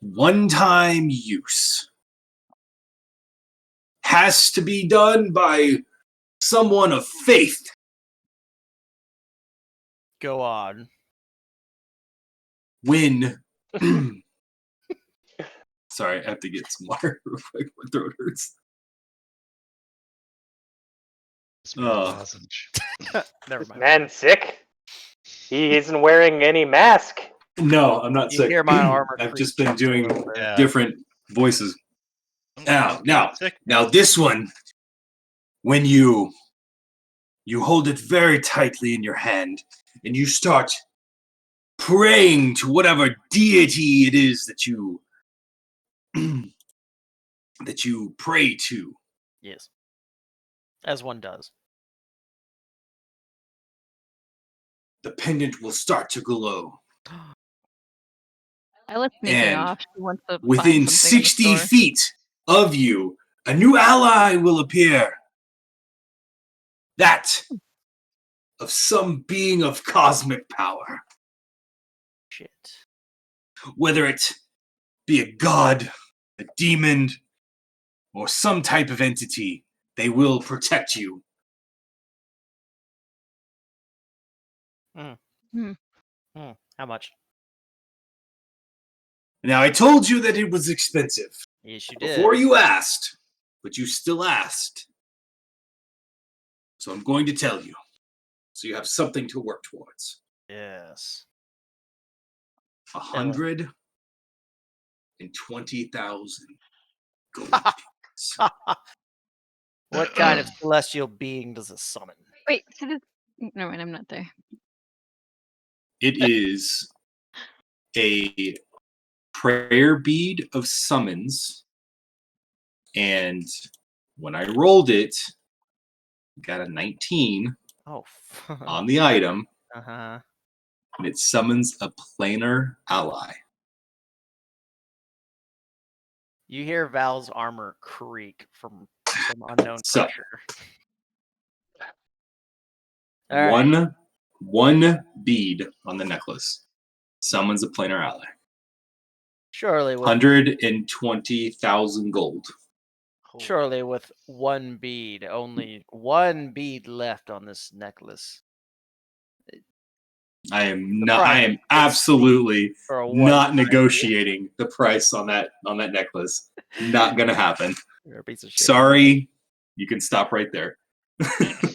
one-time use. Has to be done by someone of faith. Go on. When sorry, I have to get some water real quick. My throat hurts. Never mind. Man sick? He isn't wearing any mask. No, I'm not You sick. hear my armor I've creep just been just a doing little bit. different voices. Now, this one, when you hold it very tightly in your hand and you start praying to whatever deity it is that you pray to. Yes. As one does. The pendant will start to glow. I let sneaking And off. She wants to within find something in the 60 store. feet of you, a new ally will appear. That of some being of cosmic power. Shit. Whether it be a god, a demon, or some type of entity, they will protect you. How much? Now, I told you that it was expensive. Yes, you did. Before you asked, but you still asked. So I'm going to tell you. So you have something to work towards. Yes. 120,000 gold. What kind of celestial being does it summon? Wait, so this... No, wait, I'm not there. It is a prayer bead of summons. And when I rolled it, got a 19 Oh. on the item. Uh-huh. and it summons a planar ally. You hear Val's armor creak from some unknown So- pressure. All right. One bead on the necklace summons a planar ally. Surely with 120,000 gold. surely with one bead, only one bead left on this necklace. I am The not. I price am is absolutely for a not one-time negotiating the price on that necklace. Not gonna happen. You're a piece of shit. Sorry, you can stop right there. I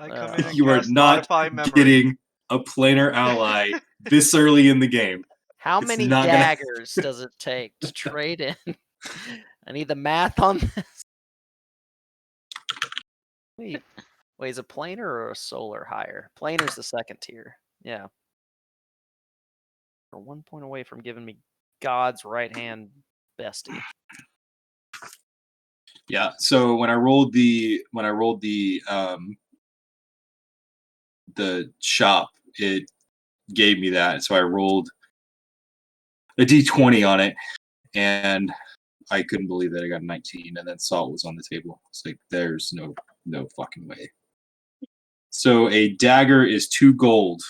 come in and You are cast not modify memory. getting a planar ally this early in the game. How It's many not gonna- daggers does it take to trade in? I need the math on this. Wait, is a planar or a solar higher? Planar's the second tier. Yeah. We're 1 point away from giving me God's right hand bestie. Yeah. So when I rolled the shop, it gave me that. So I rolled a d20 on it, and I couldn't believe that I got a 19, and then salt was on the table. It's like there's no fucking way. So a dagger is 2 gold.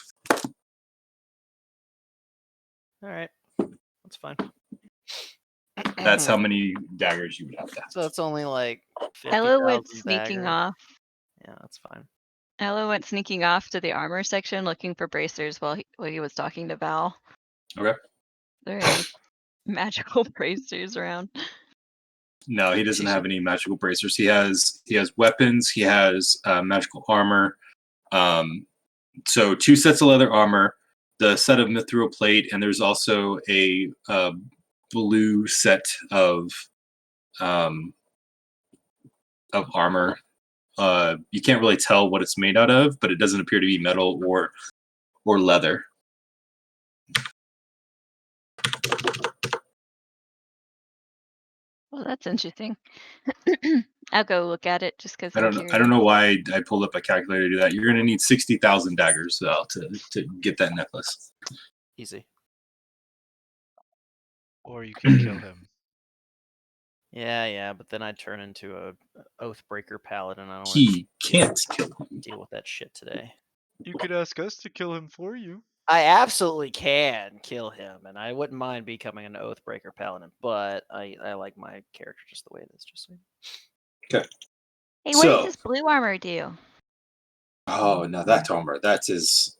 All right. That's fine. That's how many daggers you would have to have. So it's only like Ella went 50,000 sneaking daggers. off. Yeah, that's fine. Ella went sneaking off to the armor section looking for bracers while he was talking to Val. Okay. Are there any magical bracers around? No, he doesn't have any magical bracers. He has weapons. He has magical armor. So 2 sets of leather armor, the set of mithril plate, and there's also a blue set of armor. You can't really tell what it's made out of, but it doesn't appear to be metal or leather. Well, that's interesting. I'll go look at it just because I I'm don't know. curious. I don't know why I pulled up a calculator to do that. You're going to need 60,000 daggers to get that necklace. Easy. Or you can kill him. Yeah, but then I'd turn into a Oathbreaker paladin. I don't want He can't kill him. to deal with that shit today. You could ask us to kill him for you. I absolutely can kill him, and I wouldn't mind becoming an Oathbreaker paladin, but I like my character just the way it is. Just so you know. Okay. Hey, what does this blue armor do? Oh, now that armor, that is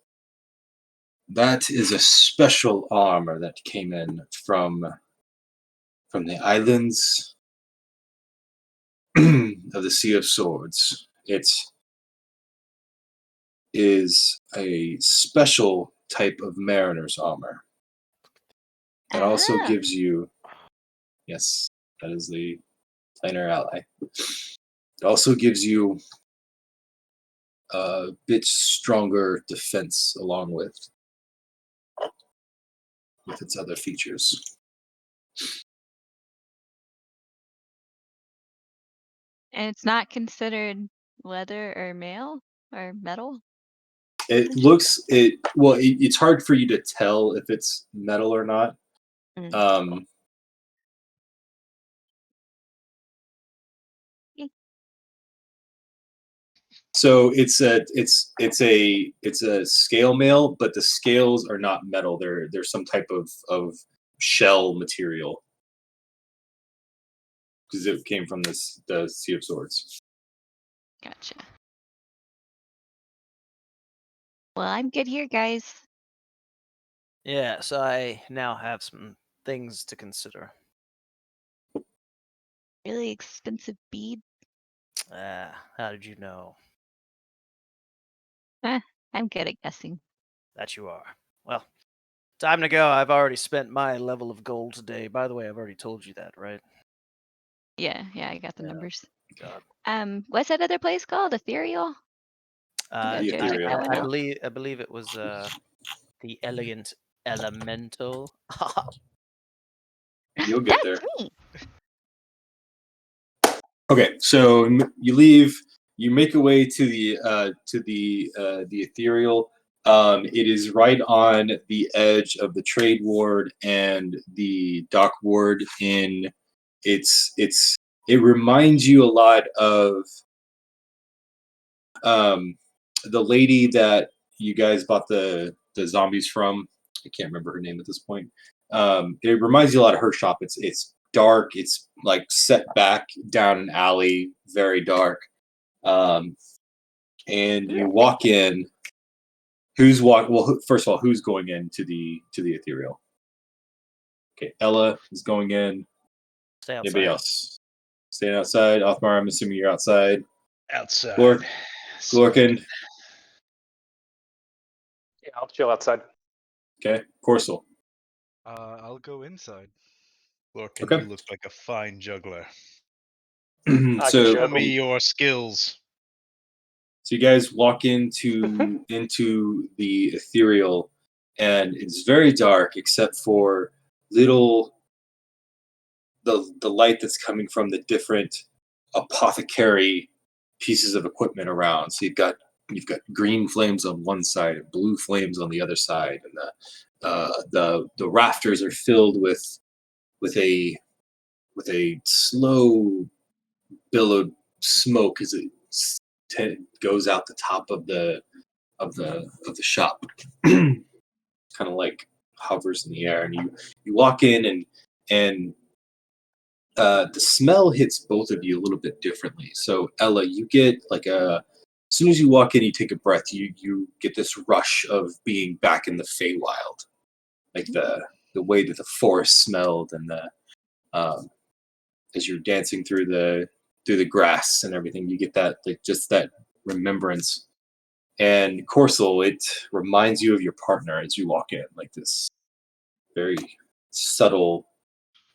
a special armor that came in from the islands of the Sea of Swords. It is a special type of mariner's armor. It also Ah. gives you, yes, that is the planar ally. It also gives you a bit stronger defense along with its other features. And it's not considered leather or mail or metal? It looks it's hard for you to tell if it's metal or not. Mm. So it's a scale mail, but the scales are not metal. They're some type of shell material because it came from the Sea of Swords. Gotcha. Well, I'm good here, guys. Yeah, so I now have some things to consider. Really expensive bead. How did you know I'm good at guessing. that you are? Well, time to go. I've already spent my level of gold today. By the way, I've already told you that, right? Yeah, I got the numbers. God. What's that other place called? Ethereal? I, Go check that one I out. believe it was the Elegant Elemental. You'll get there. That's me. Okay, so you leave. You make your way to the ethereal. It is right on the edge of the trade ward and the dock ward. It reminds you a lot of the lady that you guys bought the zombies from. I can't remember her name at this point. It reminds you a lot of her shop. It's dark. It's like set back down an alley, very dark. And you walk in. Well, first of all, who's going into the ethereal? Okay, Ella is going in. Stay outside. Anybody else? Staying outside. Othmar, I'm assuming you're outside. Outside. Glorkin. Yeah, I'll chill outside. Okay, Corsel. I'll go inside. Lorcan, Okay. you look like a fine juggler. I So can Show juggle. me your skills. So you guys walk into the ethereal, and it's very dark except for little the light that's coming from the different apothecary pieces of equipment around. So you've got green flames on one side and blue flames on the other side, and the rafters are filled with a slow billowed smoke as it goes out the top of the shop. Kind of like hovers in the air, and you walk in, and the smell hits both of you a little bit differently. So Ella, you get like as soon as you walk in, you take a breath, you get this rush of being back in the Feywild, like the way that the forest smelled, and the as you're dancing through the grass and everything, you get that, like, just that remembrance. And Corsel, it reminds you of your partner as you walk in, like this very subtle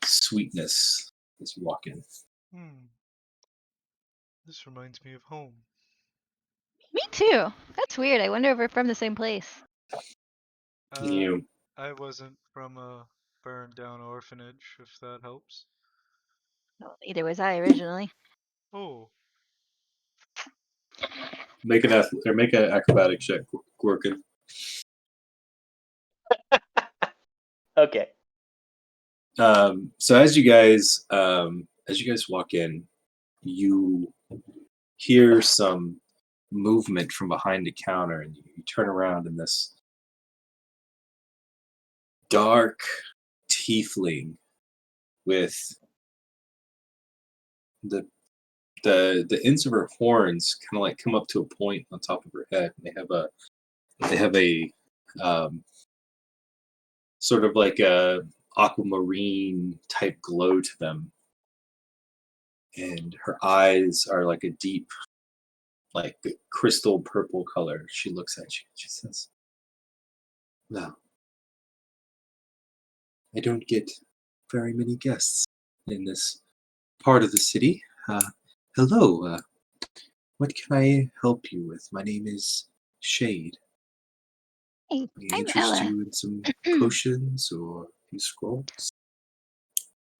sweetness as you walk in. This reminds me of home. Me too. That's weird. I wonder if we're from the same place. You I wasn't from a burned down orphanage, if that helps. No, neither was I originally. Oh, make an acrobatic check, Gorkin. Okay. So as you guys walk in, you hear some movement from behind the counter, and you turn around, and this dark tiefling with the ends of her horns kind of like come up to a point on top of her head. They have a sort of like a aquamarine type glow to them, and her eyes are like a deep, like crystal purple color. She looks at you and she says, "Well, I don't get very many guests in this part of the city. Hello, what can I help you with? My name is Shade. Hey, May I I'm interest Ella. you in some potions or a few scrolls?"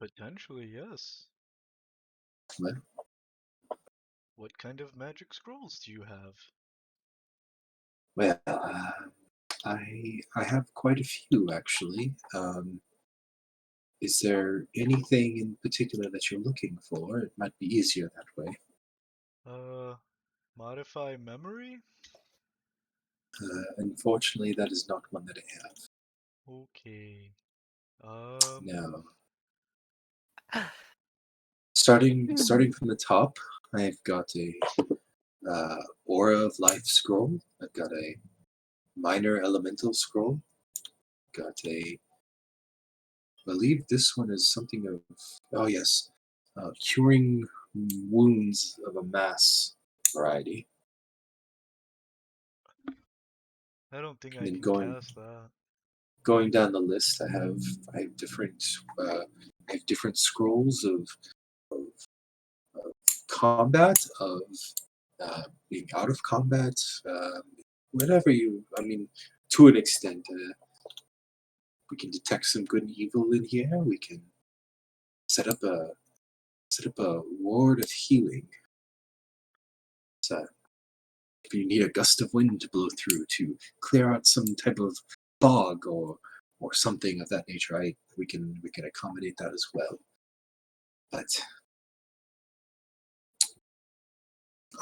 potentially, yes. Well, What kind of magic scrolls do you have? well, I have quite a few actually. Is there anything in particular that you're looking for? It might be easier that way. Modify memory? Unfortunately, that is not one that I have. Okay. No. Starting from the top, I've got a Aura of Life scroll. I've got a Minor Elemental scroll. Got a, I believe this one is something of, oh yes, Curing Wounds of a Mass variety. I don't think And I then can cast that. going down the list, I have different scrolls of combat, of being out of combat, whatever you. I mean, to an extent, we can detect some good and evil in here. We can set up a ward of healing. So if you need a gust of wind to blow through to clear out some type of fog or something of that nature, we can accommodate that as well. But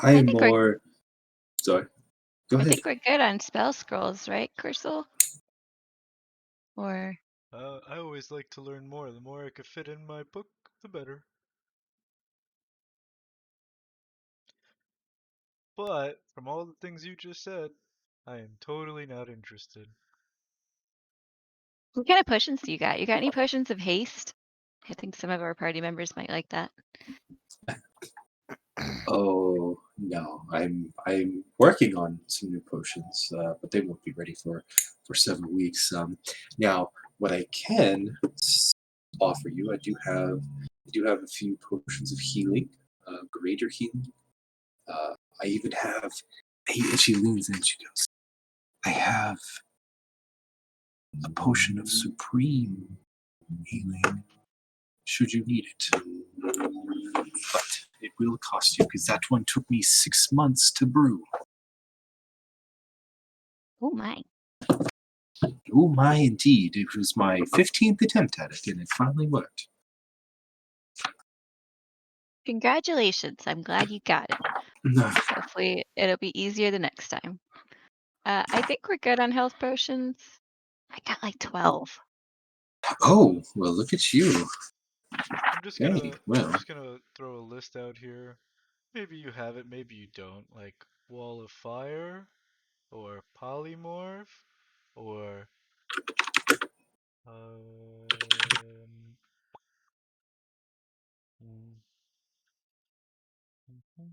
I am think we're more. Sorry, go I ahead. think we're good on spell scrolls, right, Cursal? Or I always like to learn more. The more I could fit in my book, the better. But from all the things you just said, I am totally not interested. what kind of potions do you got? You got any potions of haste? I think some of our party members might like that. Oh no, I'm working on some new potions, but they won't be ready for several weeks. Now, what I can offer you, I do have a few potions of healing, greater healing. I even have. And she leans in. She goes, "I have a potion of supreme healing. Should you need it, but it will cost you because that one took me 6 months to brew." Oh my. Oh my, indeed. It was my 15th attempt at it, and it finally worked. Congratulations. I'm glad you got it. Hopefully it'll be easier the next time. I think we're good on health potions. I got like 12. Oh, well, look at you. I'm just Hey, gonna well, I'm just gonna throw a list out here. Maybe you have it, maybe you don't. Like Wall of Fire, or Polymorph, or mm,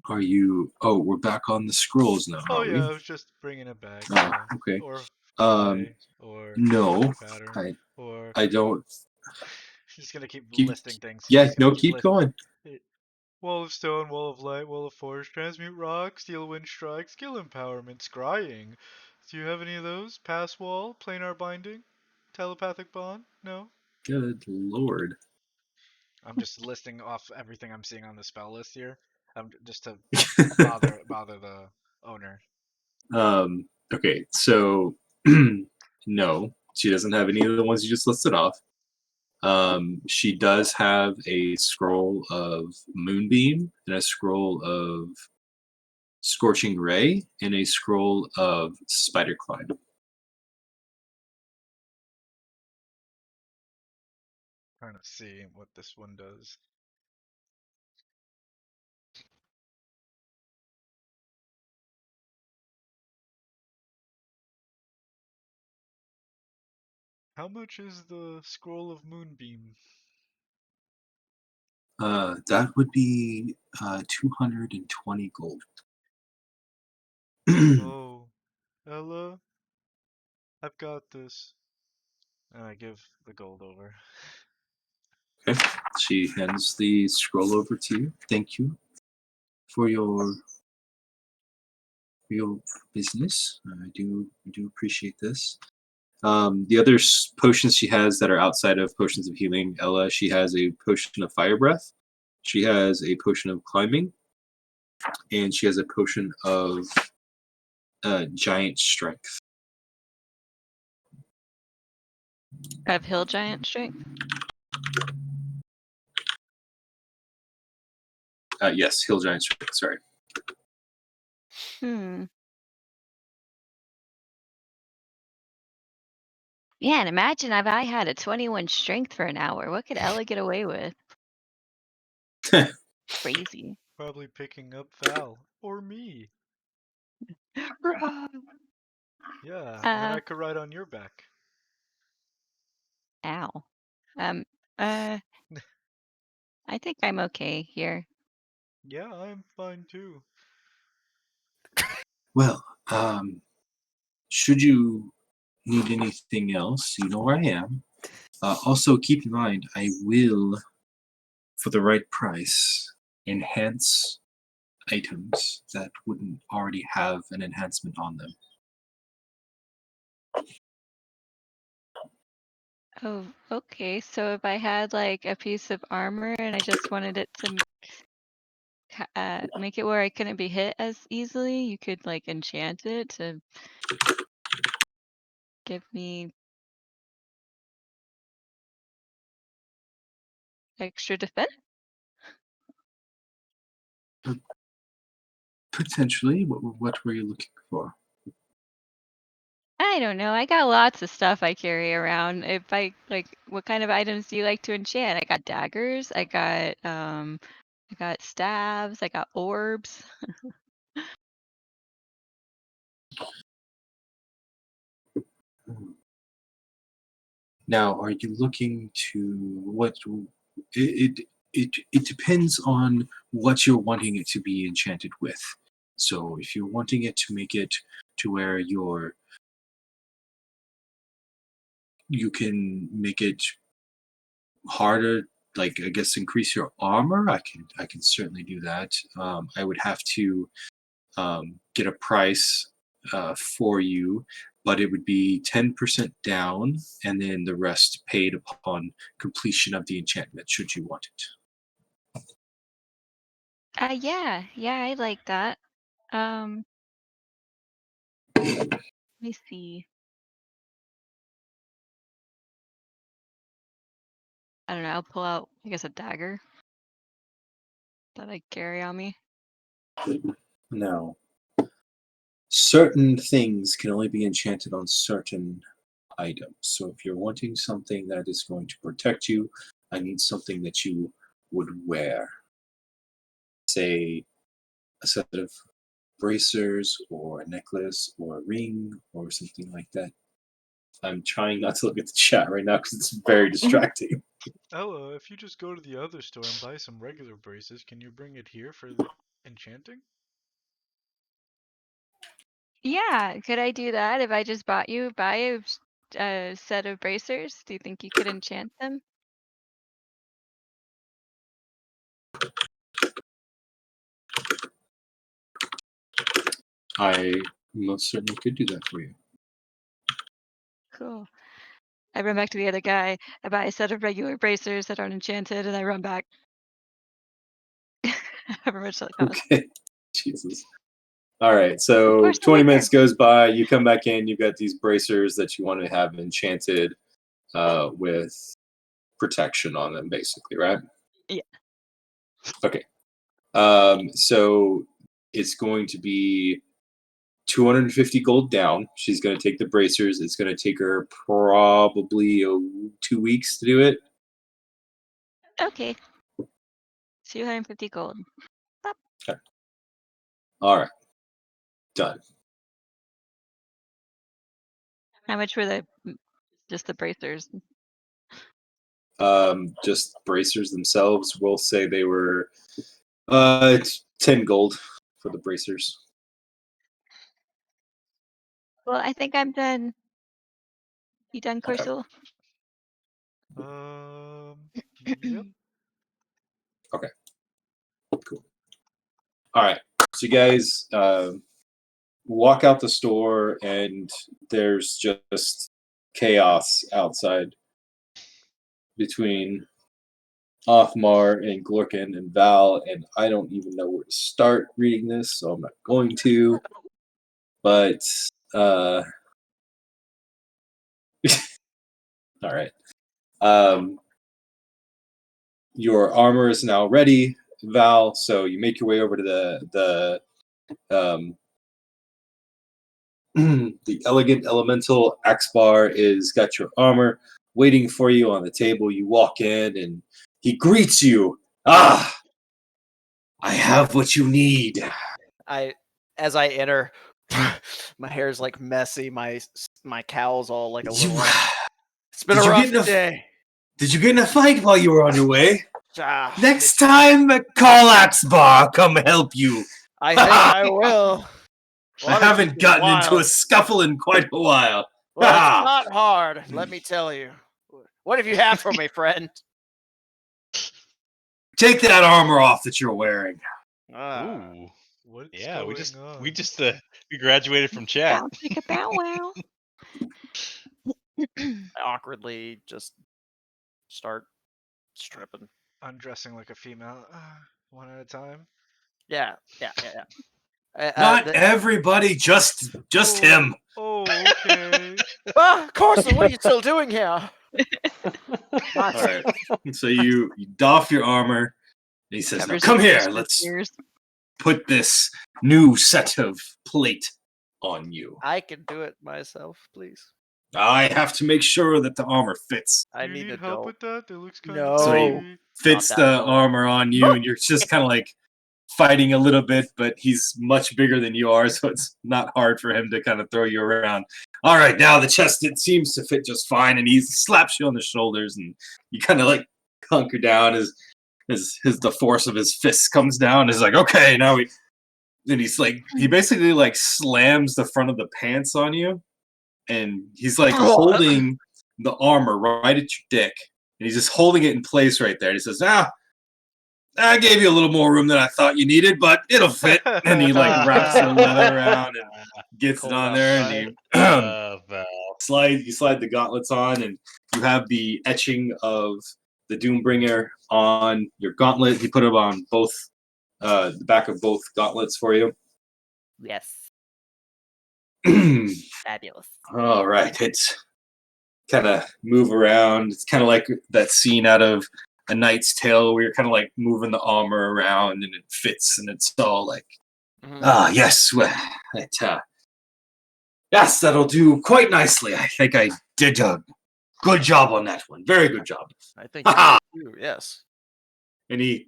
are you. Oh, we're back on the scrolls now, oh are yeah, we? I was just bringing it back. Oh, Yeah, okay. or Um, Fly, or no, Forge Pattern, or I don't. just gonna keep Keep. listing things. Yeah, Just gonna no, keep keep listing. going. Wall of Stone, Wall of Light, Wall of Forge, Transmute Rock, Steel Wind Strike, Skill Empowerment, Scrying. Do you have any of those? Pass Wall, Planar Binding, Telepathic Bond? No? Good lord. I'm just listing off everything I'm seeing on the spell list here. Just to bother the owner. Okay, so no, she doesn't have any of the ones you just listed off. She does have a scroll of Moonbeam and a scroll of Scorching Ray and a scroll of Spider Climb. Trying to see what this one does. How much is the Scroll of Moonbeam? That would be 220 gold. Oh, Ella, I've got this. And I give the gold over. Okay. She hands the scroll over to you. Thank you for your business. I do appreciate this. The other potions she has that are outside of potions of healing, Ella, she has a potion of fire breath. She has a potion of climbing, and she has a potion of giant strength. Of hill giant strength. Yes, hill giant strength. Sorry. Hmm. Yeah, and imagine if I had a 21 strength for an hour. What could Ella get away with? Crazy. Probably picking up Val. Or me. Yeah, and then I could ride on your back. Ow. Um, I think I'm okay here. Yeah, I'm fine too. Well, should you need anything else, you know where I am. Also, keep in mind, I will, for the right price, enhance items that wouldn't already have an enhancement on them. Oh, okay. So if I had like a piece of armor and I just wanted it to make it where I couldn't be hit as easily? You could like enchant it to give me extra defense? Potentially. What were you looking for? I don't know. I got lots of stuff I carry around. If I like, what kind of items do you like to enchant? I got daggers. I got stabs. I got orbs. Now, are you looking to what? It depends on what you're wanting it to be enchanted with. So, if you're wanting it to make it to where you can make it harder, like I guess increase your armor, I can certainly do that. I would have to get a price for you, but it would be 10% down, and then the rest paid upon completion of the enchantment, should you want it. Yeah, I like that. Let me see. I don't know. I'll pull out, I guess, a dagger that I carry on me. Now, certain things can only be enchanted on certain items. So if you're wanting something that is going to protect you, I need something that you would wear. Say a set of bracers or a necklace or a ring or something like that. I'm trying not to look at the chat right now because it's very distracting. Ella, if you just go to the other store and buy some regular braces, can you bring it here for the enchanting? Yeah, could I do that if I just buy a set of bracers? Do you think you could enchant them? I most certainly could do that for you. Cool. I run back to the other guy. I buy a set of regular bracers that aren't enchanted, and I run back. However much that costs. Okay. Jesus. All right, Of so course, 20 I'm minutes here. goes by. You come back in. You've got these bracers that you want to have enchanted with protection on them, basically, right? Yeah. Okay. So it's going to be 250 gold down. She's going to take the bracers. It's going to take her probably 2 weeks to do it. Okay. 250 gold. Okay. All right. Done. How much were just the bracers? Just bracers themselves, we'll say they were 10 gold for the bracers. Well, I think I'm done. You done, Okay. Corsul? Yep. Okay. Cool. All right. So you guys walk out the store, and there's just chaos outside between Othmar and Glorkin and Val, and I don't even know where to start reading this, so I'm not going to. But all right. Your armor is now ready, Val. So you make your way over to the the elegant elemental. Axbar is got your armor waiting for you on the table. You walk in, and he greets you. Ah, I have what you need. As I enter, my hair's like messy. My cowl's all like a little. It's been a rough day. Did you get in a fight while you were on your way? Ah, Next time, call Axbar. Come help you. I think I will. I haven't gotten into a scuffle in quite a while. Well, it's not hard, let me tell you. What have you have for me, friend? Take that armor off that you're wearing. Ooh. What's Yeah, going we on? we graduated from chat. Bounce like a bow wow. I awkwardly just start stripping. Undressing like a female, one at a time. Yeah. Not everybody, just him. Oh, okay. Carson, what are you still doing here? All right. So you doff your armor. And he says, "Now Covers come his here. whisper Let's ears. put this new set of plate on you. I can do it myself, please. I have to make sure that the armor fits. I Do you need need a help doll. with that? That looks kind No. of So he tricky. fits Not the that adult. armor on you, and you're just kind of like fighting a little bit, but he's much bigger than you are, so it's not hard for him to kind of throw you around. All right, now the chest, it seems to fit just fine, and he slaps you on the shoulders, and you kind of like hunker down as the force of his fists comes down. He's like, okay, now we. And he's like, he basically like slams the front of the pants on you, and he's like holding the armor right at your dick, and he's just holding it in place right there. And he says, I gave you a little more room than I thought you needed, but it'll fit. And he like wraps the leather around and gets it on there, and he you slide the gauntlets on, and you have the etching of the Doombringer on your gauntlet. He put it on both the back of both gauntlets for you. Yes. Fabulous. All right, it's kind of move around. It's kind of like that scene out of A Knight's Tale where you're kind of like moving the armor around and it fits, and it's all like, yes, well, yes, that'll do quite nicely. I think I did a good job on that one. Very good job. I think you do, yes. And he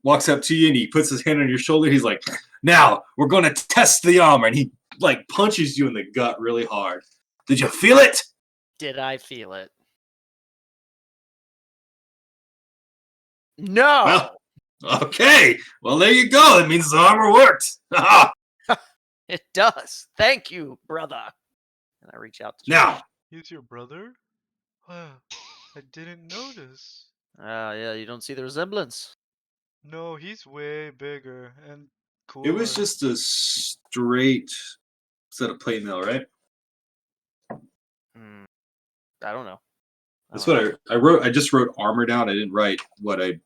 walks up to you and he puts his hand on your shoulder. He's like, now we're going to test the armor. And he like punches you in the gut really hard. Did you feel it? Did I feel it? No. Well, okay. Well, there you go. It means the armor worked. It does. Thank you, brother. And I reach out to Now. He's your brother? Wow, I didn't notice. Yeah, you don't see the resemblance. No, he's way bigger and cooler. It was just a straight set of plate mail, right? I don't know. That's what I wrote. I just wrote armor down. I didn't write what I.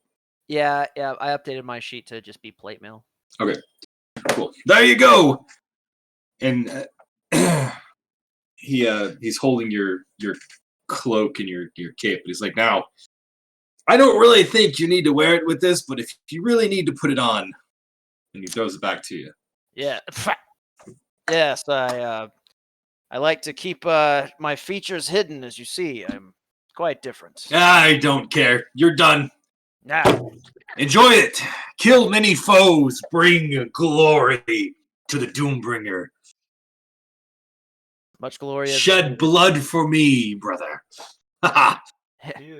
Yeah. I updated my sheet to just be plate mail. Okay, cool. There you go. And he's holding your cloak and your cape. And he's like, now, I don't really think you need to wear it with this, but if you really need to put it on, and he throws it back to you. Yeah. Yes, I like to keep my features hidden, as you see. I'm quite different. I don't care. You're done. Now. Enjoy it. Kill many foes. Bring glory to the Doombringer. Much glory. Shed blood for me, brother. Haha.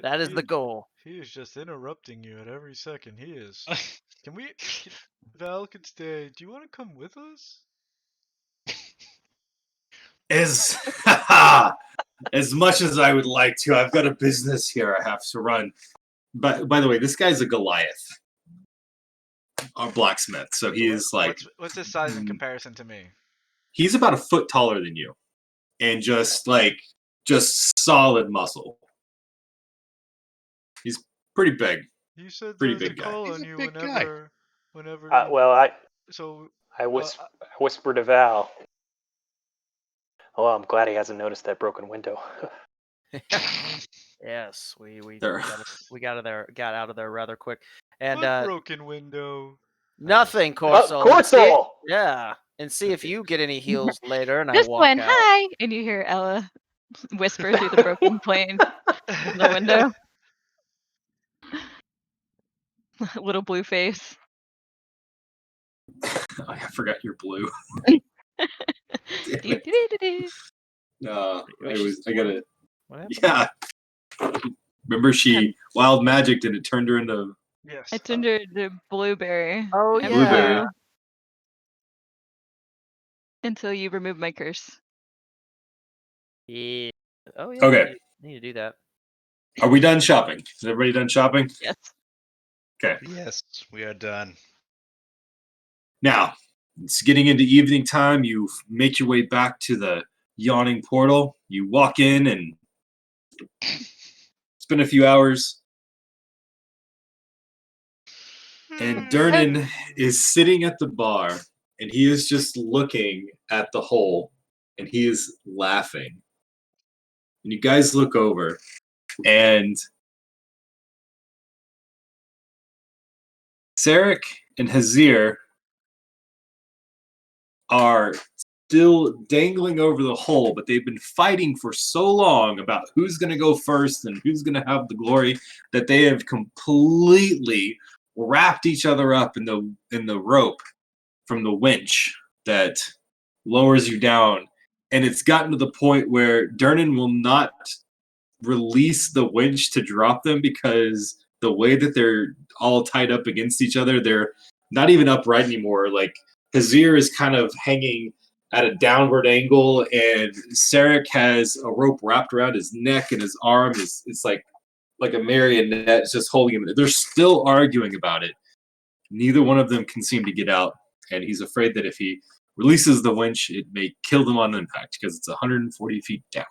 That is the goal. He is just interrupting you at every second. He is. Val could stay. Do you want to come with us? As much as I would like to, I've got a business here I have to run. But by the way, this guy's a Goliath, our blacksmith. So he is like. What's his size in comparison to me? He's about a foot taller than you, and just solid muscle. He's pretty big. You said pretty to big guy. call He's on a you big whenever. I whispered to Val. Oh, I'm glad he hasn't noticed that broken window. Yes, we got out of there rather quick. And what broken window? Nothing, Corso. Corso! Yeah, and see if you get any heals later. And This I walk one, out. hi, and you hear Ella whisper through the broken pane in the window. Little blue face. I forgot you're blue. I gotta. What happened? Yeah. Remember, she wild magicked and it turned her into. Yes. I turned her to blueberry. Oh I'm yeah. Blueberry. Until you remove my curse. Yeah. Oh yeah. Okay. I need to do that. Are we done shopping? Is everybody done shopping? Yes. Okay. Yes, we are done. Now, it's getting into evening time. You make your way back to the yawning portal. You walk in and it's been a few hours. And Dernan is sitting at the bar, and he is just looking at the hole, and he is laughing. And you guys look over, and Sarek and Hazir are still dangling over the hole, but they've been fighting for so long about who's going to go first and who's going to have the glory that they have completely wrapped each other up in the rope from the winch that lowers you down. And it's gotten to the point where Dernan will not release the winch to drop them because the way that they're all tied up against each other, they're not even upright anymore. Like Hazir is kind of hanging at a downward angle, and Sarek has a rope wrapped around his neck, and his arm is it's like a marionette. It's just holding him. They're still arguing about it. Neither one of them can seem to get out, and he's afraid that if he releases the winch, it may kill them on impact because it's 140 feet down.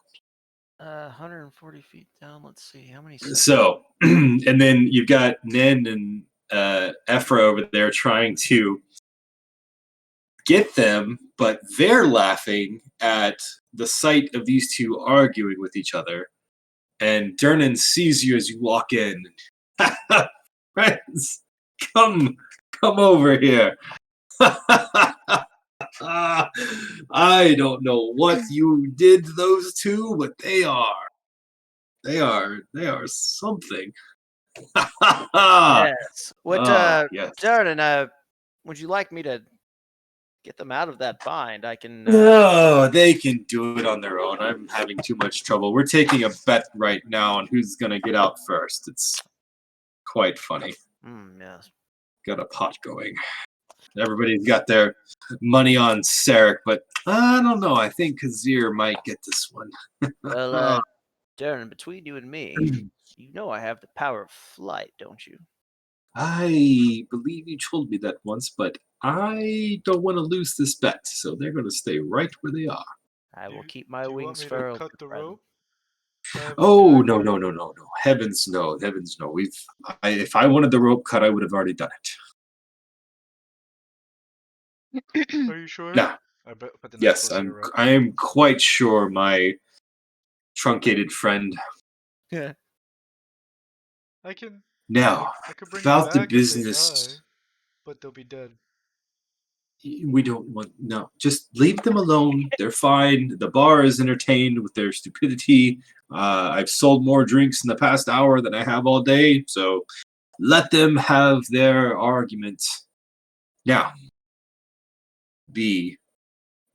140 feet down. Let's see how many seconds. So, and then you've got Nen and Ephra over there trying to get them, but they're laughing at the sight of these two arguing with each other. And Dernan sees you as you walk in. Friends, come over here. I don't know what you did to those two, but they are something. Yes. What, yes. Darren, would you like me to get them out of that bind? I can. No, they can do it on their own. I'm having too much trouble. We're taking a bet right now on who's gonna get out first. It's quite funny. Yes. Got a pot going. Everybody's got their money on Sarek, but I don't know. I think Kazir might get this one. Well, Darren, between you and me, you know I have the power of flight, don't you? I believe you told me that once, but I don't want to lose this bet, so they're going to stay right where they are. I will keep my Do you want wings me to furled. cut the rope? Oh, no. Heavens no. If I wanted the rope cut, I would have already done it. Are you sure? No. I bet put the knife Yes, closer to your rope. I am quite sure my truncated friend. Yeah. I can Now, I could bring about them the back if they business. die, but they'll be dead. We don't want no. Just leave them alone. They're fine. The bar is entertained with their stupidity. I've sold more drinks in the past hour than I have all day, so let them have their arguments. Now, the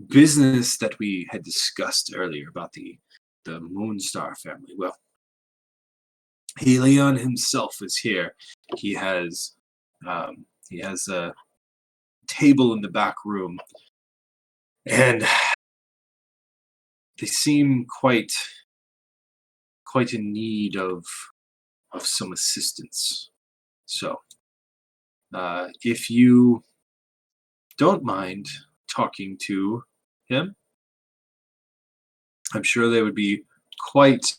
business that we had discussed earlier about the Moonstar family. Well, Helion himself is here. He has a table in the back room, and they seem quite in need of some assistance. So, if you don't mind talking to him, I'm sure they would be quite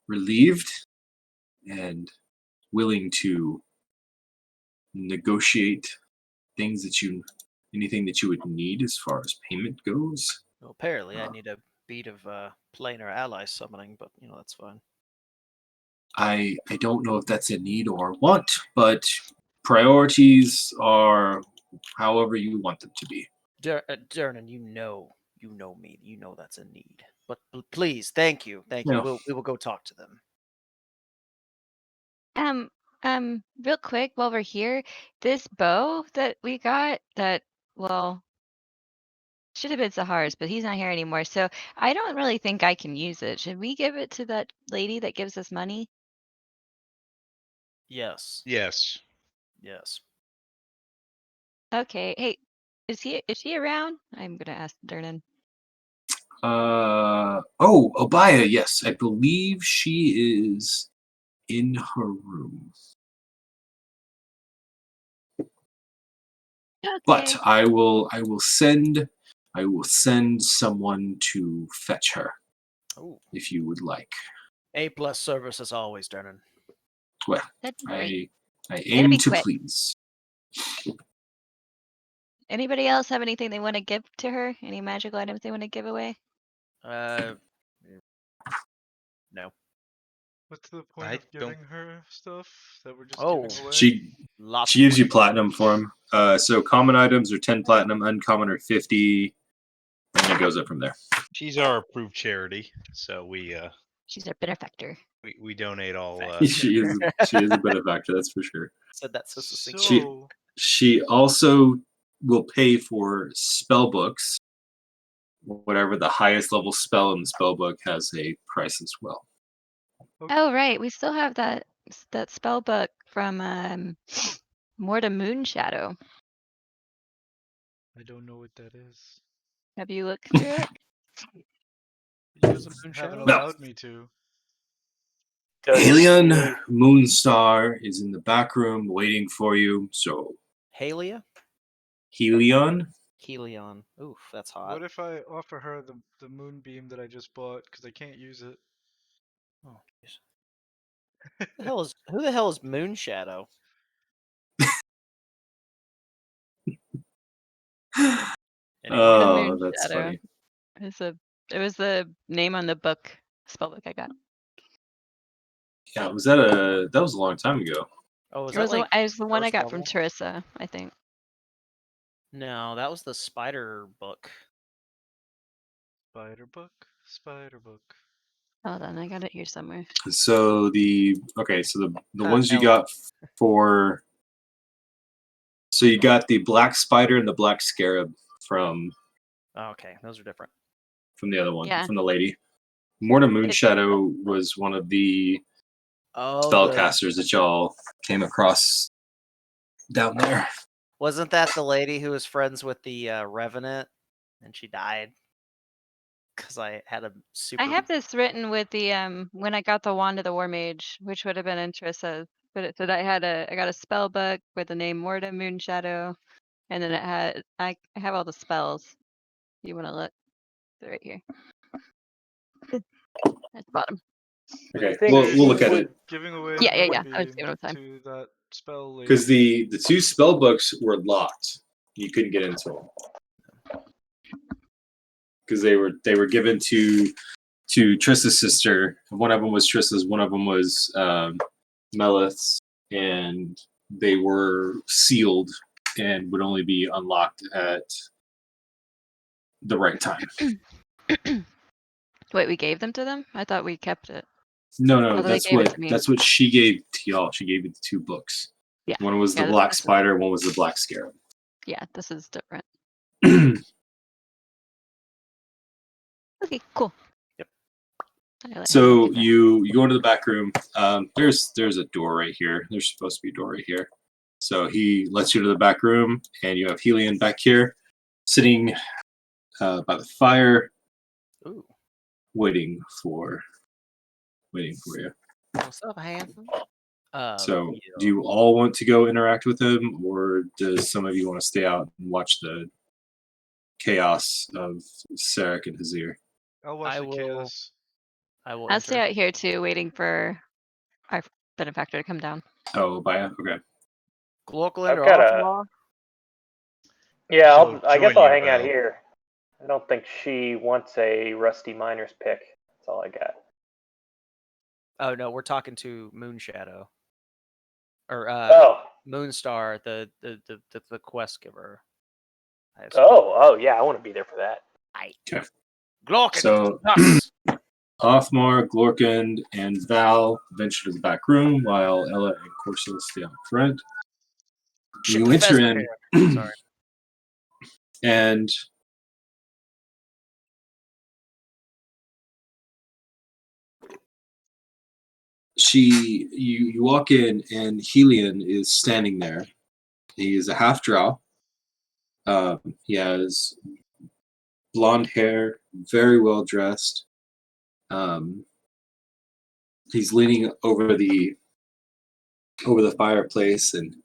relieved and willing to negotiate anything that you would need as far as payment goes. Well, apparently I need a beat of planar ally summoning, but that's fine. I don't know if that's a need or a want, but priorities are however you want them to be. Dernan, you know me. You know that's a need. But please, thank you. Yeah. We will go talk to them. Real quick while we're here, this bow that we got should have been Sahar's, but he's not here anymore. So I don't really think I can use it. Should we give it to that lady that gives us money? Yes. Yes. Yes. Okay. Hey, is she around? I'm gonna ask Dernan. Obaya, yes. I believe she is in her room. Okay. But I will send someone to fetch her. Ooh. If you would like. A+ service as always, Dernan. Well, That'd be great. I It'll aim be to quick. please. Anybody else have anything they want to give to her? Any magical items they want to give away? No. What's the point I of don't. giving her stuff that we're just Oh, giving away? She lots. she gives you platinum for them. So common items are 10 platinum, uncommon are 50, and it goes up from there. She's our approved charity, so She's our benefactor. we donate all. She is a benefactor, that's for sure. Said that so succinctly. So, She also will pay for spell books. Whatever the highest level spell in the spell book has a price as well. Oh right, we still have that spell book from Morta Moonshadow. I don't know what that is. Have you looked through it? You use a You haven't moonshadow? allowed me to. Does Alien she- Moonstar is in the back room waiting for you. So Halia? Helion, Helion. Oof, that's hot. What if I offer her the moonbeam that I just bought because I can't use it? Oh, jeez. Who the hell is Moonshadow? Anyway. oh, that's Moonshadow. funny. It was the name on the book, spell book I got. Yeah, that was a long time ago. Oh, was It that was, like it was the one I first got from level? Teresa, I think. No, that was the spider book. Spider book? Spider book. Hold on, I got it here somewhere. So the ones you Ella. got for so you got the black spider and the black scarab from Oh, okay, those are different. the other one, Yeah. from the lady. Morta Moonshadow was one of the Oh, spellcasters that y'all came across down there. wasn't that the lady who was friends with the Revenant and she died? Because I had a super. I have this written with the when I got the wand of the war mage, which would have been in Teresa's. But it said I got a spell book with the name Morta Moonshadow, and then it had I have all the spells. You want to look? They're right here. At the bottom. But Okay, think we'll seriously, look at she- it giving away Yeah. I was moonbeam giving it time. to that spell lady. because the two spell books were locked. You couldn't get into them because they were given to Trista's sister. One of them was Trista's. One of them was Melith's, and they were sealed and would only be unlocked at the right time. Wait, we gave them to them? I thought we kept it. No, Oh, they that's gave it what to me. that's what she gave to y'all. She gave you the two books. Yeah. One was the Yeah, black this is- spider. One was the black scarab. Yeah, this is different. Okay, cool. Yep. I let him So look at that. you go into the back room. There's a door right here. There's supposed to be a door right here. So he lets you to the back room, and you have Helion back here, sitting by the fire, Ooh, waiting for you. what's up, handsome? So Yeah. do you all want to go interact with him, or does some of you want to stay out and watch the chaos of Sarek and Hazir? I'll watch I the will- chaos. I will. I'll stay enter. out here too, waiting for our benefactor to come down. Oh, Baya? Okay. Glorkland I've or got Offlaw? Yeah, So I guess join I'll you, hang out Val. here. I don't think she wants a rusty miner's pick. That's all I got. Oh no, we're talking to Moonshadow. Or Oh, Moonstar, the quest giver. I assume. oh, yeah, I want to be there for that. Okay. Glorkland, So us. Othmar, Glorkand, and Val venture to the back room while Ella and Corso stay out front. Shit, You the enter Fez in, Sorry. and you walk in, and Helion is standing there. He is a half drow. He has blonde hair, very well dressed. He's leaning over the fireplace, and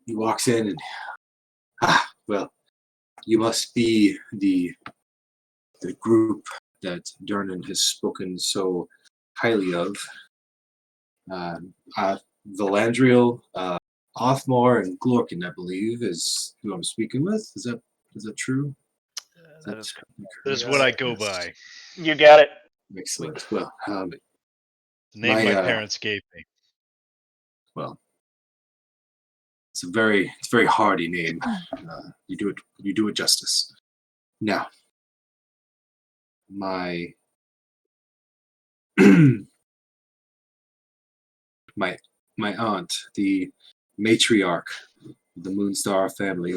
he walks in, and well, you must be the group that Durnan has spoken so highly of. Valandriel, Othmar and Glorkin, I believe, is who I'm speaking with. Is that true? That is correct. That is what I go by. You got it. Excellent. Well, The name my parents gave me. well, it's a very hearty name. You do it justice. Now, my my aunt, the matriarch of the Moonstar family,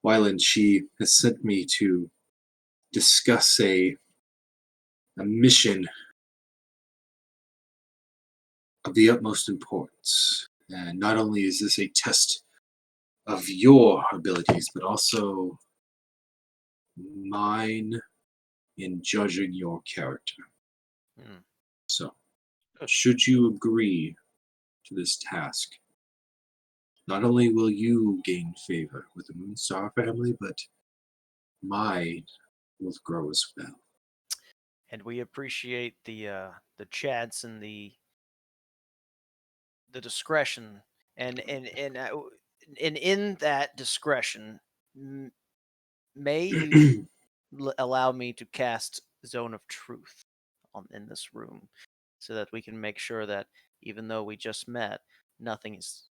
Wyland, she has sent me to discuss a mission of the utmost importance. And not only is this a test of your abilities, but also mine in judging your character. So, should you agree to this task, not only will you gain favor with the Moonstar family, but mine will grow as well. And we appreciate the chance and the discretion, and in that discretion, may you allow me to cast Zone of Truth in this room, so that we can make sure that even though we just met, nothing is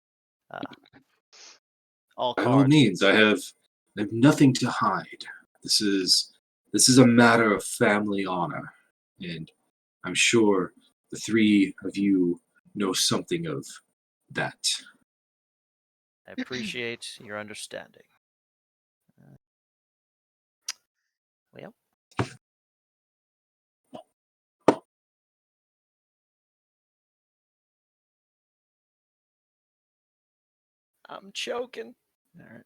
all By cards. all means, I have nothing to hide. This is a matter of family honor, and I'm sure the three of you know something of that. I appreciate your understanding. Well, I'm choking. All right.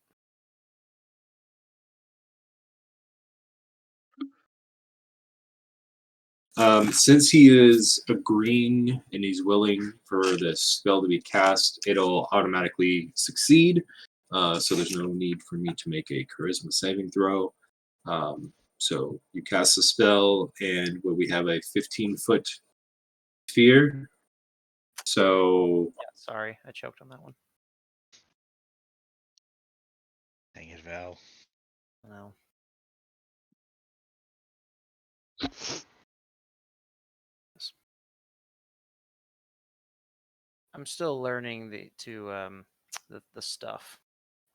Since he is agreeing and he's willing for this spell to be cast, it'll automatically succeed. So there's no need for me to make a charisma saving throw. So you cast the spell, and we have a 15-foot sphere. So Yeah, sorry, I choked on that one. Dang it, Val. No. I'm still learning the stuff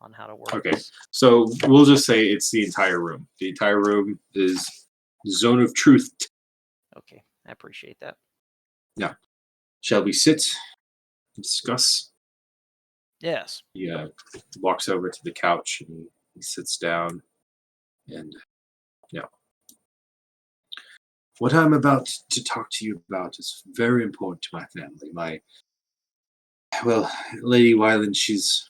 on how to work okay, this. so we'll just say it's the entire room. The entire room is Zone of Truth. Okay, I appreciate that. Now, shall we sit and discuss? Yes. He walks over to the couch and he sits down. And what I'm about to talk to you about is very important to my family. Lady Wyland, she's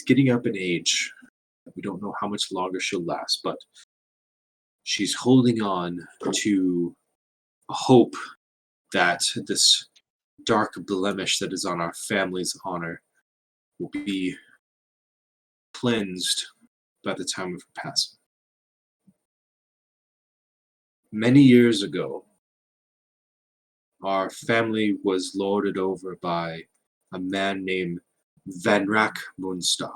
getting up in age. We don't know how much longer she'll last, but she's holding on to a hope that this dark blemish that is on our family's honor will be cleansed by the time of her passing. Many years ago, our family was lorded over by a man named Vanrak Moonstar.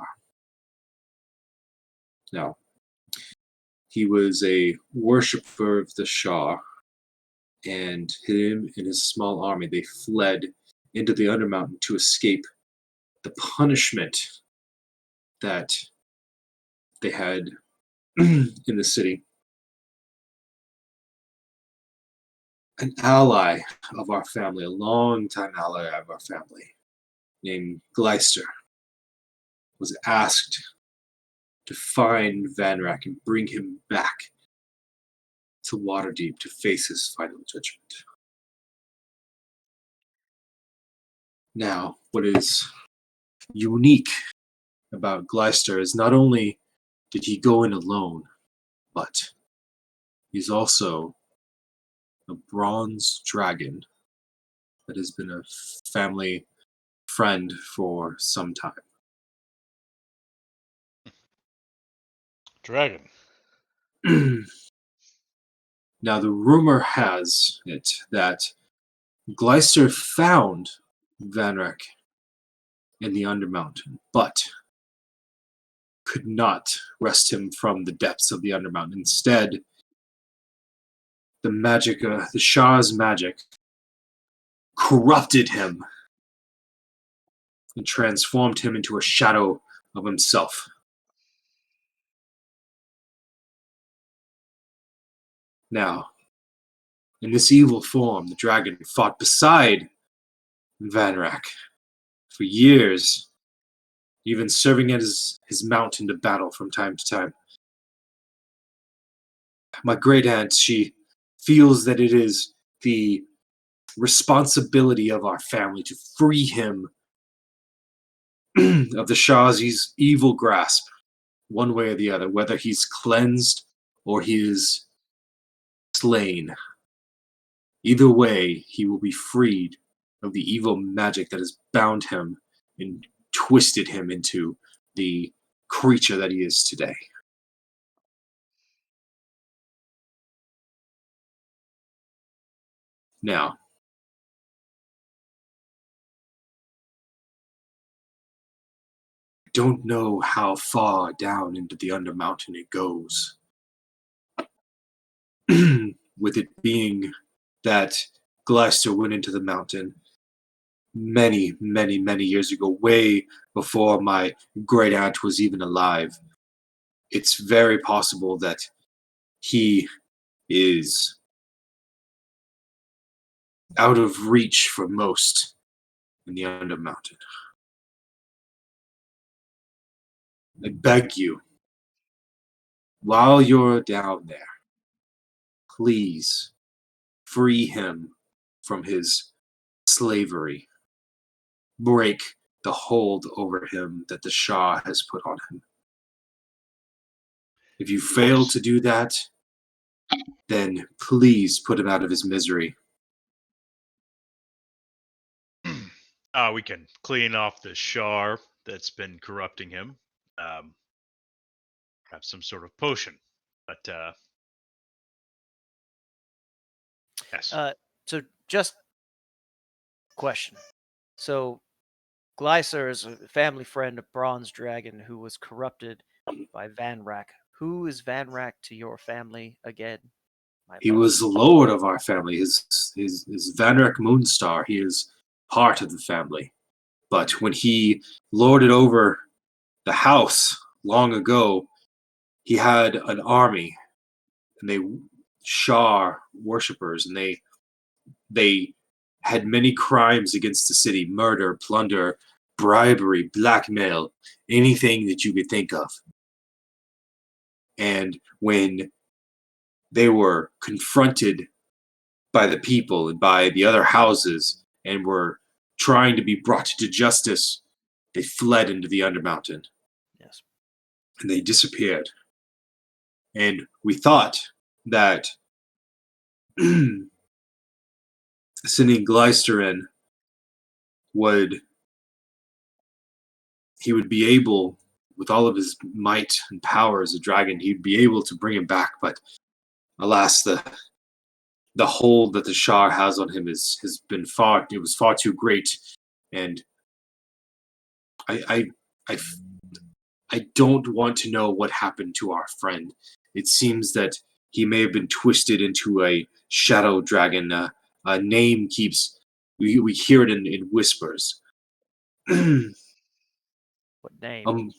Now, he was a worshipper of the Shah, and him and his small army, they fled into the Undermountain to escape the punishment that they had in the city. An ally of our family, a long-time ally of our family, named Gleister, was asked to find Vanrak and bring him back to Waterdeep to face his final judgment. Now, what is unique about Gleister is not only did he go in alone, but he's also a bronze dragon that has been a family friend for some time. Dragon. Now, the rumor has it that Gleister found Vanrak in the Undermountain, but could not wrest him from the depths of the Undermountain. Instead, the Shah's magic corrupted him and transformed him into a shadow of himself. Now, in this evil form, the dragon fought beside Vanrak for years, even serving as his mount into battle from time to time. My great aunt, she feels that it is the responsibility of our family to free him of the Shah's evil grasp, one way or the other, whether he's cleansed or he is slain. Either way, he will be freed of the evil magic that has bound him and twisted him into the creature that he is today. Now, I don't know how far down into the Undermountain it goes. With it being that Gleister went into the mountain many, many, many years ago, way before my great aunt was even alive. It's very possible that he is out of reach for most in the Undermountain. I beg you, while you're down there, please free him from his slavery. Break the hold over him that the Shah has put on him. If you fail to do that, then please put him out of his misery. We can clean off the shar that's been corrupting him. Have some sort of potion, but yes. So just question. So Glycer is a family friend of Bronze Dragon who was corrupted by Vanrak. Who is Vanrak to your family again? He was the lord of our family. His Vanrak Moonstar. He is part of the family. But when he lorded over the house long ago, he had an army, and they Shar worshippers, and they had many crimes against the city: murder, plunder, bribery, blackmail, anything that you could think of. And when they were confronted by the people and by the other houses and were trying to be brought to justice, they fled into the Undermountain. Yes. And they disappeared. And we thought that sending Gleister in he would be able, with all of his might and power as a dragon, he'd be able to bring him back. But alas, the hold that the Shah has on him has been far too great. And I don't want to know what happened to our friend. It seems that he may have been twisted into a shadow dragon. A name keeps we hear it in whispers. What name?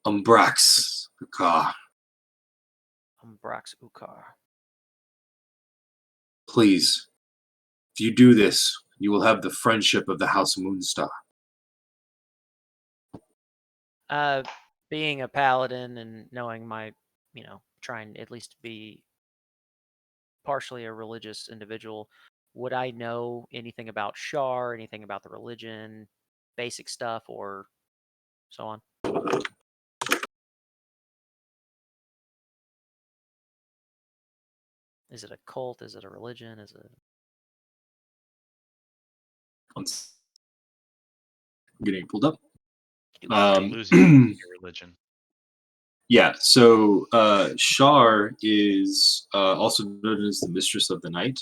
Umbrax Ukar. Umbrax Ukar. Please, if you do this, you will have the friendship of the House Moonstar. Being a paladin and knowing my, trying at least to be partially a religious individual, would I know anything about Shar, anything about the religion, basic stuff, or so on? Is it a cult? Is it a religion? Is it? I'm getting it pulled up. Losing your religion. Yeah, so Shar is also known as the Mistress of the Night.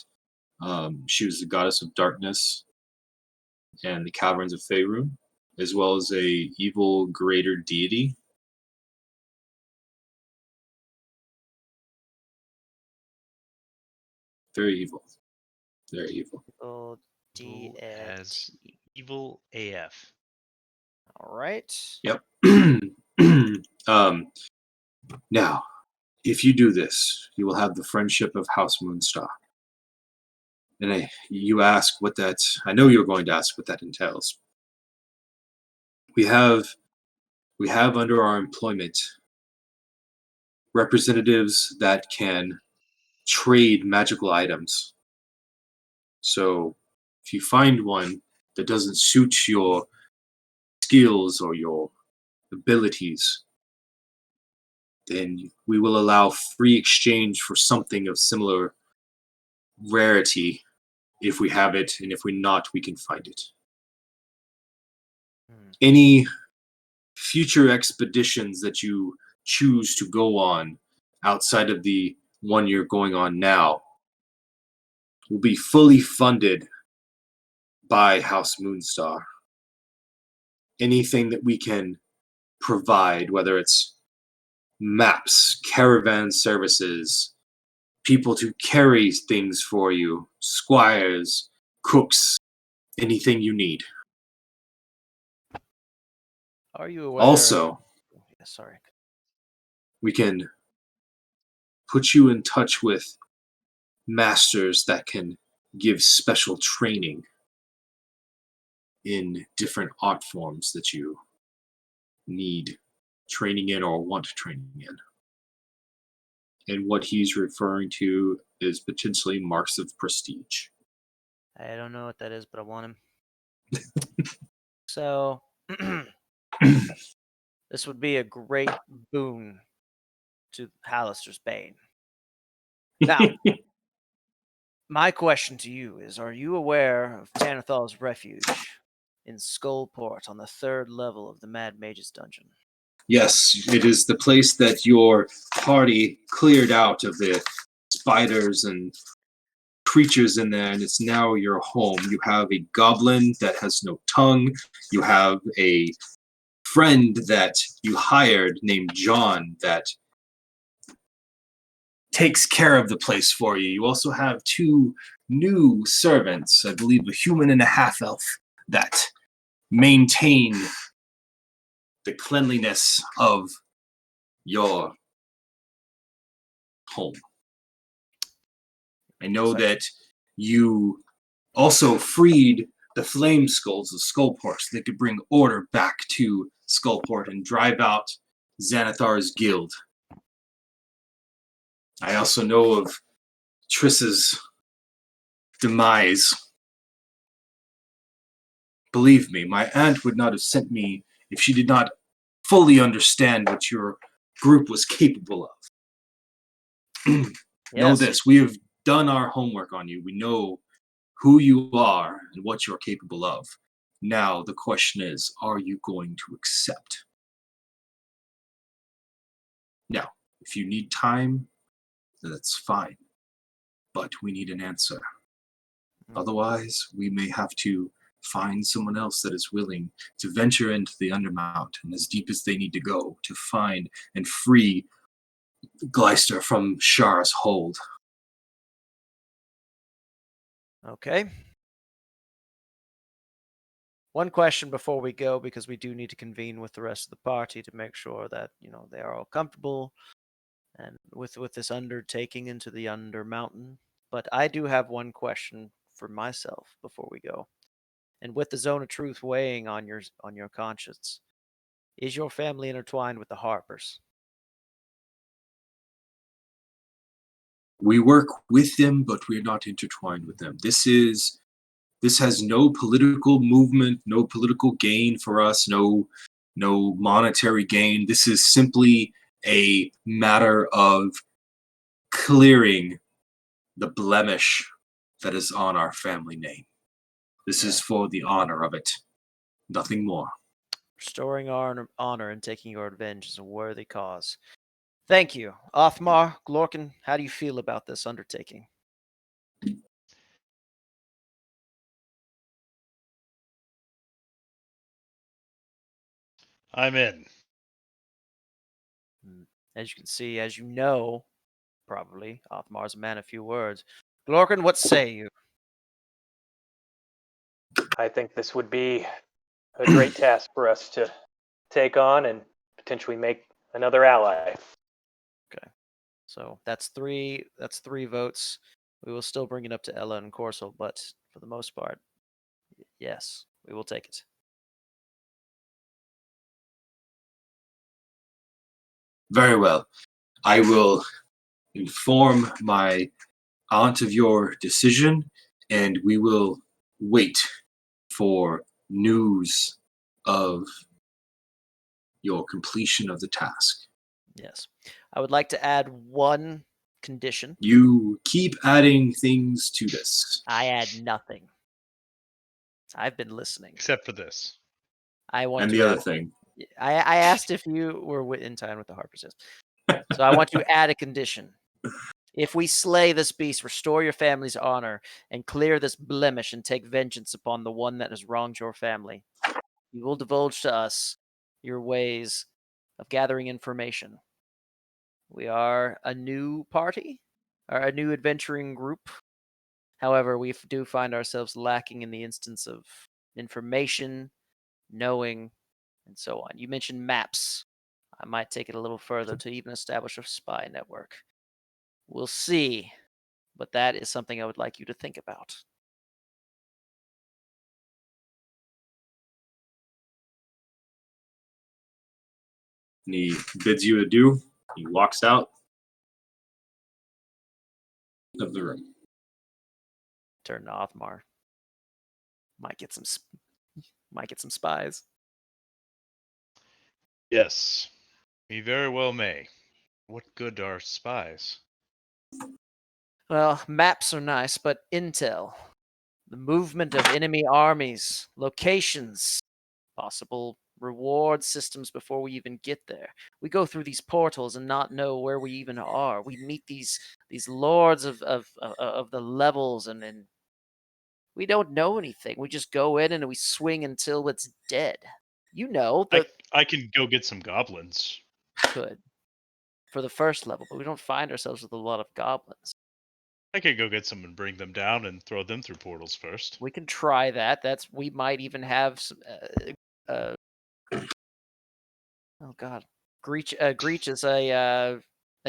She was the goddess of darkness. and the caverns of Faerun, as well as a evil greater deity. Very evil. Very evil. Oh, Evil as DFT. evil AF. All right. Yep. Now, if you do this, you will have the friendship of House Moonstar. And you ask what that, I know you're going to ask what that entails. We have under our employment representatives that can trade magical items. So if you find one that doesn't suit your skills or your abilities, then we will allow free exchange for something of similar rarity if we have it, and if we not, we can find it. Any future expeditions that you choose to go on outside of the one you're going on now will be fully funded by House Moonstar. Anything that we can provide, whether it's maps, caravan services, people to carry things for you, squires, cooks, anything you need. Are you aware? Also, Yeah, sorry. we can put you in touch with masters that can give special training in different art forms that you need training in or want training in. And what he's referring to is potentially marks of prestige. I don't know what that is, but I want him. So, this would be a great boon to Hallister's Bane. Now, my question to you is, are you aware of Tanathal's Refuge in Skullport on the 3rd level of the Mad Mage's dungeon? Yes, it is the place that your party cleared out of the spiders and creatures in there, and it's now your home. You have a goblin that has no tongue. You have a friend that you hired named John that takes care of the place for you. You also have 2 new servants, I believe a human and a half-elf, that maintain the cleanliness of your home. I know that you also freed the flame skulls of Skullport so they could bring order back to Skullport and drive out Xanathar's guild. I also know of Triss's demise. Believe me, my aunt would not have sent me if she did not fully understand what your group was capable of. Know Yes. this, we have done our homework on you. We know who you are and what you're capable of. Now, the question is, are you going to accept? Now, if you need time, that's fine. But we need an answer. Otherwise, we may have to find someone else that is willing to venture into the Undermount and as deep as they need to go to find and free Gleister from Shar's hold. Okay. One question before we go, because we do need to convene with the rest of the party to make sure that, they are all comfortable and with this undertaking into the Undermountain. But I do have one question for myself before we go. And with the Zone of Truth weighing on your conscience, is your family intertwined with the Harpers? We work with them, but we're not intertwined with them. This has no political movement, no political gain for us, no monetary gain. This is simply a matter of clearing the blemish that is on our family name. This is for the honor of it, nothing more. Restoring our honor and taking your revenge is a worthy cause. Thank you. Othmar, Glorkin, how do you feel about this undertaking? I'm in. As you can see, as you know, probably, Othmar's a man of few words. Glorkin, what say you? I think this would be a great task for us to take on and potentially make another ally. So that's three votes. We will still bring it up to Ella and Corso, but for the most part, yes, we will take it. Very well. I will inform my aunt of your decision, and we will wait for news of your completion of the task. Yes. I would like to add one condition. You keep adding things to this. I add nothing. I've been listening. Except for this. I want And to the other add, thing. I asked if you were in time with the Harpers. So I want to add a condition. If we slay this beast, restore your family's honor, and clear this blemish and take vengeance upon the one that has wronged your family, you will divulge to us your ways of gathering information. We are a new party, or a new adventuring group. However, we do find ourselves lacking in the instance of information, knowing, and so on. You mentioned maps. I might take it a little further to even establish a spy network. We'll see, but that is something I would like you to think about. And he bids you adieu. He walks out of the room. Turn to Othmar. Might get some spies. Yes. We very well may. What good are spies? Well, maps are nice, but intel, the movement of enemy armies, locations, possible reward systems before we even get there. We go through these portals and not know where we even are. We meet these lords of the levels, and we don't know anything. We just go in and we swing until it's dead. You know, I can go get some goblins. could for the first level, but we don't find ourselves with a lot of goblins. I could go get some and bring them down and throw them through portals first. We can try that. We might even have some. Oh God, Greach is an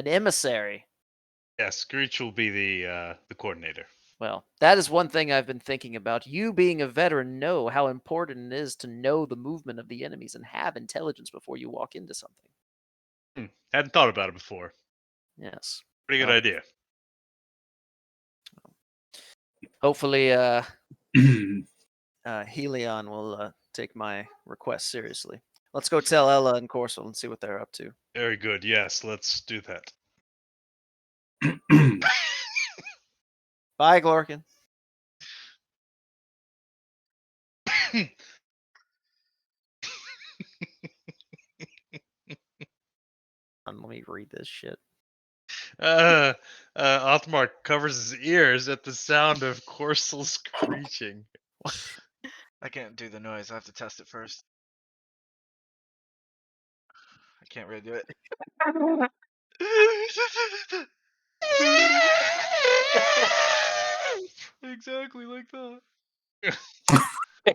emissary. Yes, Screech will be the coordinator. Well, that is one thing I've been thinking about. You being a veteran know how important it is to know the movement of the enemies and have intelligence before you walk into something. Hadn't thought about it before. Yes. Pretty good idea. Hopefully, Helion will take my request seriously. Let's go tell Ella and Corso and see what they're up to. Very good. Yes, let's do that. Bye, Glorkin. Let me read this shit. Othmar covers his ears at the sound of Corsel's screeching. I can't do the noise. I have to test it first. I can't really do it. Exactly like that. Guys,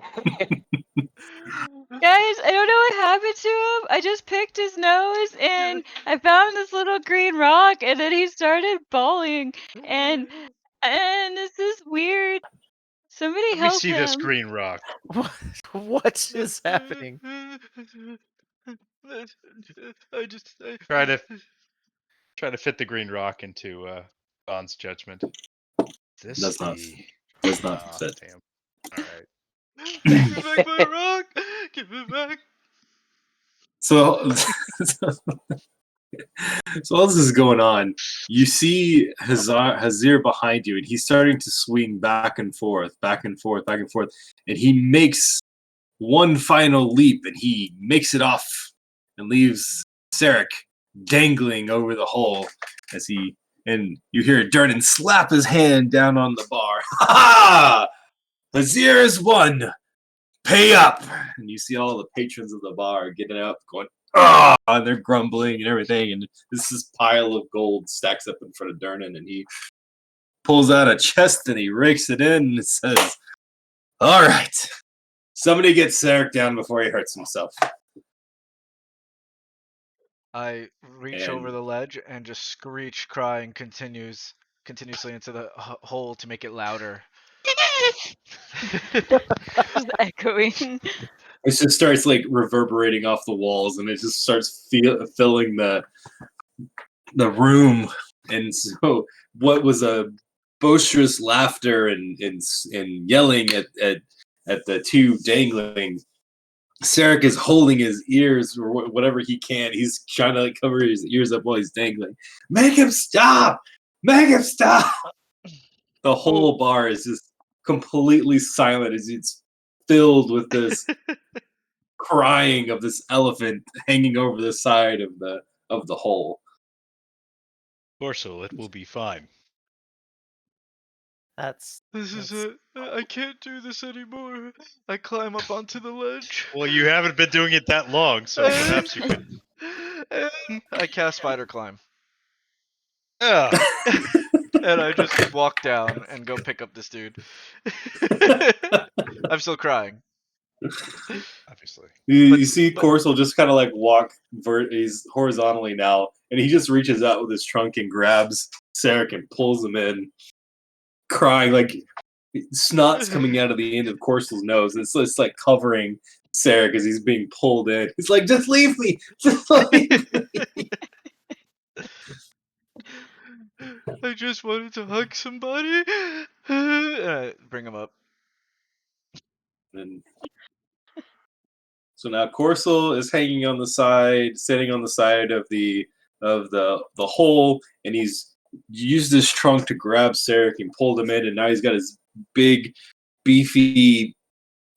I don't know what happened to him. I just picked his nose and I found this little green rock and then he started bawling and this is weird. Somebody Let me help see this him. green rock. What is happening? Try to fit the green rock into Bond's judgment. This Does not the fit. damn. All right. Give me back my rock! Give it back! So, so all this is going on. You see Hazir behind you, and he's starting to swing back and forth, back and forth, back and forth, and he makes one final leap, and he makes it off and leaves Sarek dangling over the hole and you hear Durnan slap his hand down on the bar. Ha ha! Hazir is won. pay up! And you see all the patrons of the bar getting up, going, ah! And they're grumbling and everything. And this pile of gold stacks up in front of Durnan, and he pulls out a chest and he rakes it in and says, all right, somebody get Sarek down before he hurts himself. I reach over And the ledge and just screech, crying continuously into the hole to make it louder. Just echoing. it just starts like reverberating off the walls, and it just starts filling the room. And so what was a boisterous laughter and yelling at the two dangling, Sarek is holding his ears or whatever he can. He's trying to like cover his ears up while he's dangling. Make him stop! Make him stop! The whole bar is just completely silent as it's filled with this crying of this elephant hanging over the side of the hole. Corso, it will be fine. That's This is that's- it. I can't do this anymore. I climb up onto the ledge. Well, you haven't been doing it that long, so perhaps you could. I cast spider climb. Ah, And I just walk down and go pick up this dude. I'm still crying. obviously. You see Corso just kind of like walk, he's horizontally now, and he just reaches out with his trunk and grabs Sarek and pulls him in, crying, like snot's coming out of the end of Corso's nose. It's just like covering Sarek as he's being pulled in. He's like, just leave me! Just leave me! I just wanted to hug somebody. Bring him up. And so now Corso is hanging on the side, sitting on the side of the hole, and he's used his trunk to grab Sarek and pulled him in, and now he's got his big, beefy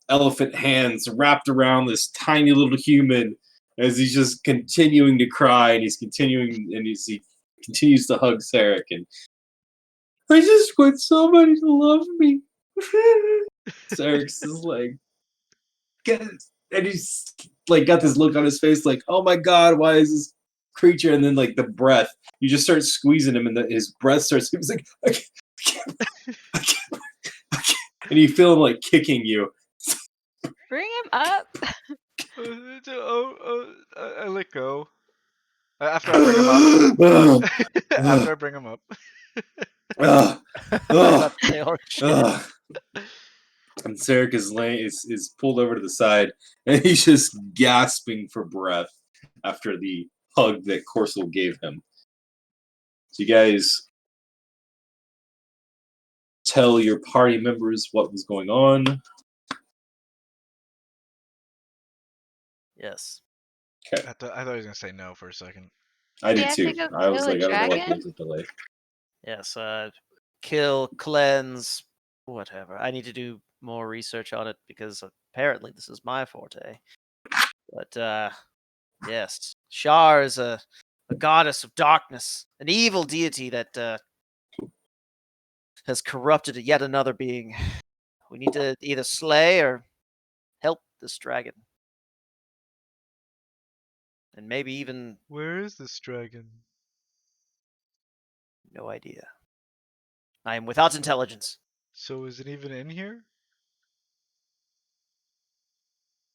elephant hands wrapped around this tiny little human as he's just continuing to cry, and he continues to hug Sarek, and I just want somebody to love me. Sarek's just like, and he's like got this look on his face like, oh my god, why is this creature? And then like the breath, you just start squeezing him, and his breath starts. He's like, I can't, I can't, I can't. And you feel him like kicking you. Bring him up. I let go. After I bring him up. After I bring him up. And Sarek is pulled over to the side, and he's just gasping for breath after the hug that Corso gave him. So you guys tell your party members what was going on. yes. Okay. I thought he was gonna say no for a second. I We did have to too. go I was kill a like, I don't know what dragon? there's a delay. Yes. Kill, cleanse, whatever. I need to do more research on it because apparently this is my forte. But yes, Shar is a goddess of darkness, an evil deity that has corrupted yet another being. We need to either slay or help this dragon. And maybe even Where is this dragon? no idea. I am without intelligence. So is it even in here?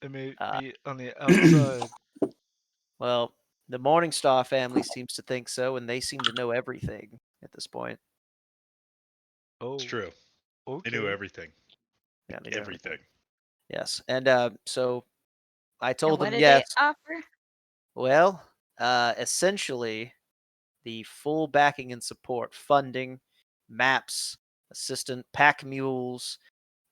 It may Uh, be on the outside. Well, the Morningstar family seems to think so, and they seem to know everything at this point. Oh, It's true. okay. They knew everything. Yeah, they know Everything. Yes, and so I And told what them did yes. they offer? Well, essentially, the full backing and support, funding, maps, assistant, pack mules.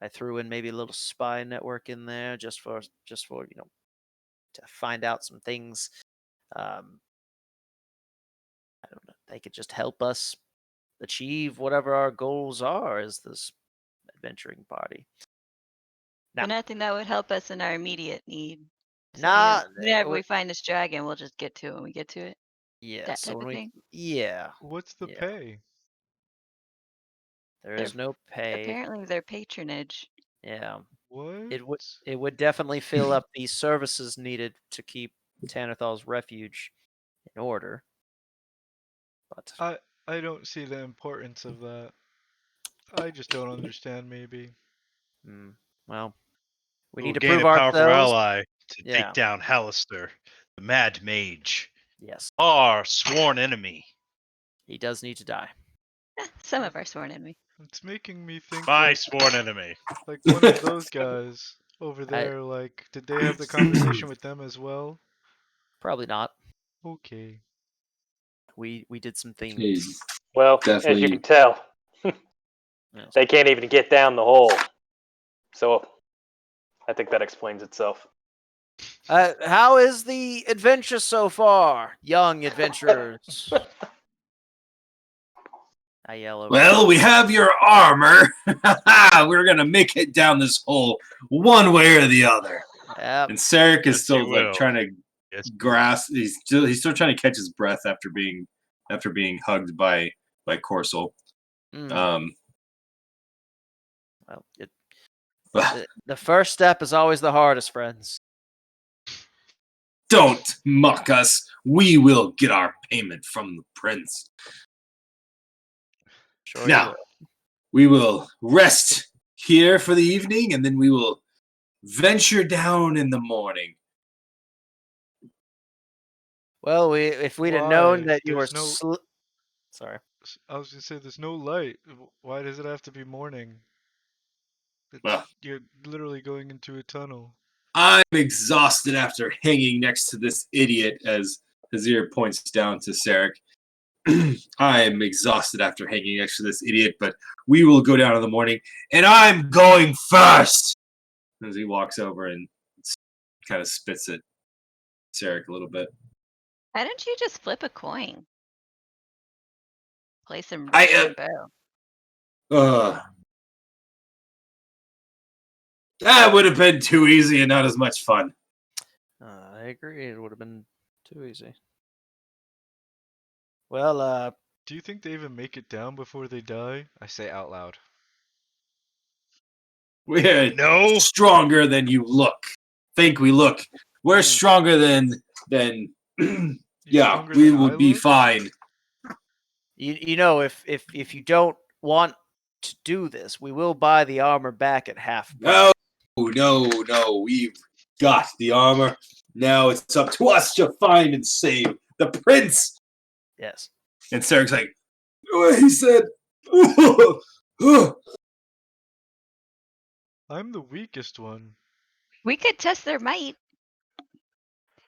I threw in maybe a little spy network in there just for to find out some things. I don't know. They could just help us achieve whatever our goals are as this adventuring party. But Now, nothing that would help us in our immediate need. So, nah, whenever we find this dragon, we'll just get to it when we get to it. yeah. That So type when of we, thing. yeah, What's the yeah. pay? There They're is no pay. Apparently, their patronage. Yeah. What? It would definitely fill up the services needed to keep Tanathal's refuge in order. But I don't see the importance of that. I just don't understand. Maybe. well, we We'll need to gain prove a powerful ourselves. ally to Yeah. take down Hallister, the Mad Mage, Yes, our sworn enemy. he does need to die. Some of our sworn enemy. It's making me think My like sworn enemy. one of those guys over I- there. Like, did they have the conversation with them as well? Probably not. Okay. We did some things. Jeez. Well, as you Definitely. can tell, Yes. they can't even get down the hole. So I think that explains itself. How is the adventure so far, young adventurers? I yell over. Well, we have your armor. We're gonna make it down this hole one way or the other. Yep. And Sarek is Yes, still you like will. trying to Yes. grasp. He's still trying to catch his breath after being hugged by Corsola. Well, the first step is always the hardest, friends. Don't mock us. We will get our payment from the prince. Sure Now, you will. we will rest here for the evening, and then we will venture down in the morning. Well, if we'd have known Why? that you were There's sorry. I was gonna say there's no light. Why does it have to be morning? Well, You're literally going into a tunnel. I'm exhausted after hanging next to this idiot, as Hazir points down to Sarek. I'm exhausted after hanging next to this idiot, but we will go down in the morning, and I'm going first! As he walks over and kind of spits at Sarek a little bit. Why don't you just flip a coin? Play some I, rich and bow. That would have been too easy and not as much fun. I agree. It would have been too easy. Well, Do you think they even make it down before they die? I say out loud. We're No. stronger than you look. Think we look. We're stronger than yeah, stronger we than I would be look? fine. you know, if you don't want to do this, we will buy the armor back at half price. No, we've got the armor. Now it's up to us to find and save the prince. Yes. And Sarek's like, he said, I'm the weakest one. We could test their might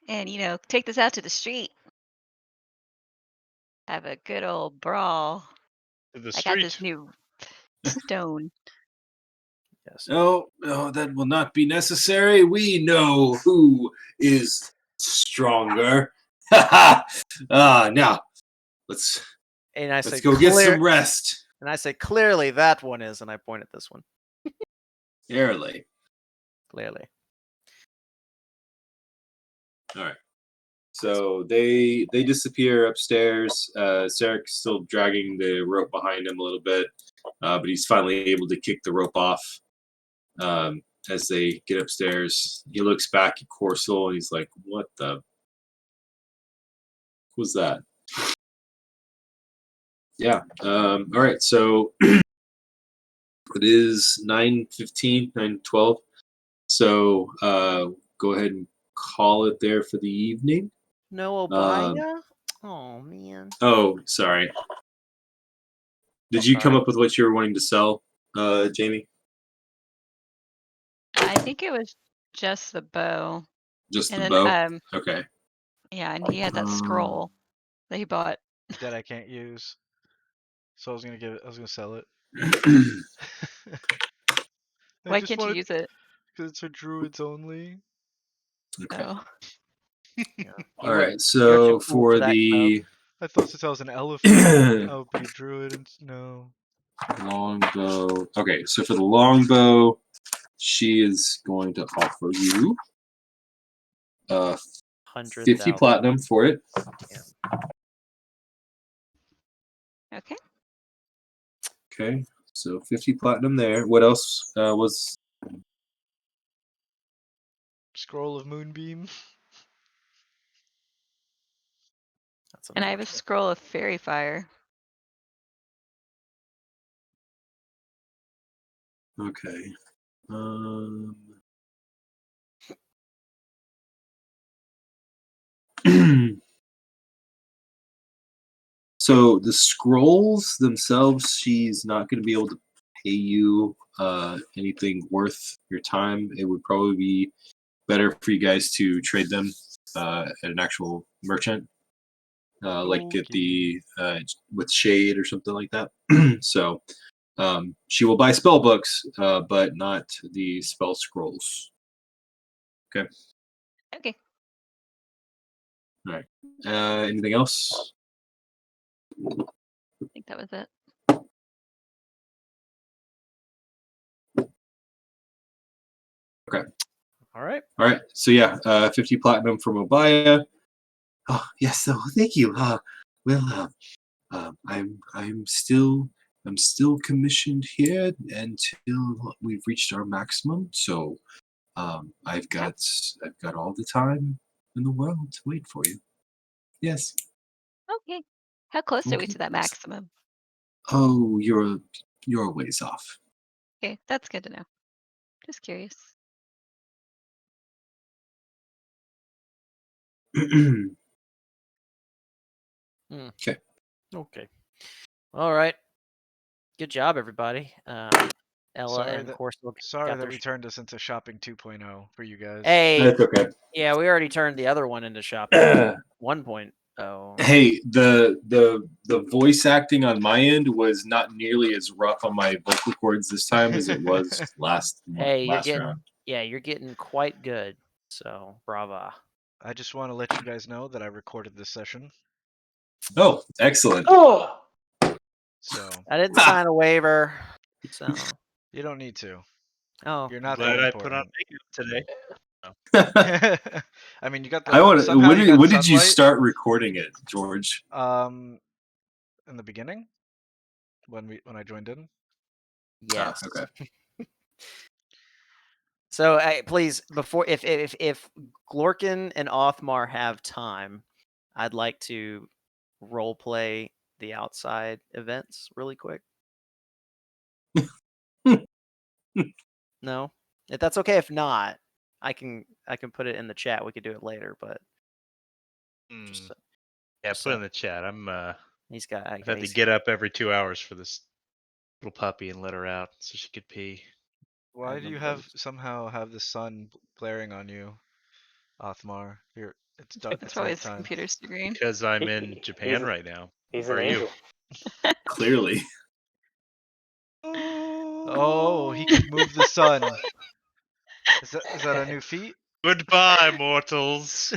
and, take this out to the street. Have a good old brawl. To the I got this street. new stone. Yes. no, that will not be necessary. We know who is stronger. Now, let's And I say go get some rest. And I say clearly that one is, and I point at this one. Clearly. All right. So they disappear upstairs. Sarek's still dragging the rope behind him a little bit, but he's finally able to kick the rope off. As they get upstairs, he looks back at Corsola and he's like, "What the was that?" Yeah. All right. So it is 9:15, 9:12. So go ahead and call it there for the evening. No Obaya? Oh man. Oh, sorry. Did you come up with what you were wanting to sell, Jamie? I think it was just the bow. Just And the then, bow? Okay. yeah, and he had that scroll that he bought. That I can't use. So I was gonna sell it. Why can't you use it? Because it's for druids only. Okay. Oh. Yeah. All right. So for the I thought since I was an elephant, I would be a druid, and no. longbow. Okay. So for the longbow, she is going to offer you 50 platinum for it. Yeah. Okay. Okay. So 50 platinum there. What else was Scroll of Moonbeam. That's And I have a unfortunate. scroll of fairy fire. Okay. So the scrolls themselves, she's not going to be able to pay you anything worth your time. It would probably be better for you guys to trade them at an actual merchant, like at the with Shade or something like that. So she will buy spell books, but not the spell scrolls. Okay. Okay. All right. Anything else? I think that was it. Okay. All right. All right. So yeah, 50 platinum from Obaya. Oh yes. So thank you. Well, I'm still commissioned here until we've reached our maximum. So I've got all the time in the world to wait for you. Yes. Okay. How close are we Okay. to that maximum? Oh, you're a ways off. Okay, that's good to know. Just curious. Okay. Okay. All right. Good job, everybody. Ella Sorry and that Corso sorry got that their. we turned this into shopping 2.0 for you guys. Hey, That's okay. yeah, we already turned the other one into shopping 1.0. Hey, the voice acting on my end was not nearly as rough on my vocal cords this time as it was last Hey, you're last getting round. you're getting quite good. So, brava. I just want to let you guys know that I recorded this session. Oh, excellent. Oh, So I didn't sign a waiver, so you don't need to. oh, You're not Glad that I put on important. makeup today. I mean, you got I the want. somehow you got When did you sunlight. start recording it, George? In the beginning, when I joined in. yes. Okay. So, please, before if Glorkin and Othmar have time, I'd like to role play the outside events really quick. No, if that's okay. If not, I can put it in the chat. We could do it later, but just, Yeah, just put in the chat. he's got. I've had to get up every 2 hours for this little puppy and let her out so she could pee. Why do you somehow have the sun blaring on you, Othmar? It's It's probably his nighttime. computer screen. Because I'm in Japan right now. he's Or an you. angel. Clearly. Oh, he could move the sun. Is that a new feat? Goodbye, mortals.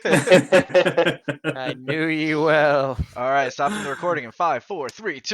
I knew you well. All right, stopping the recording in 5, 4, 3, 2.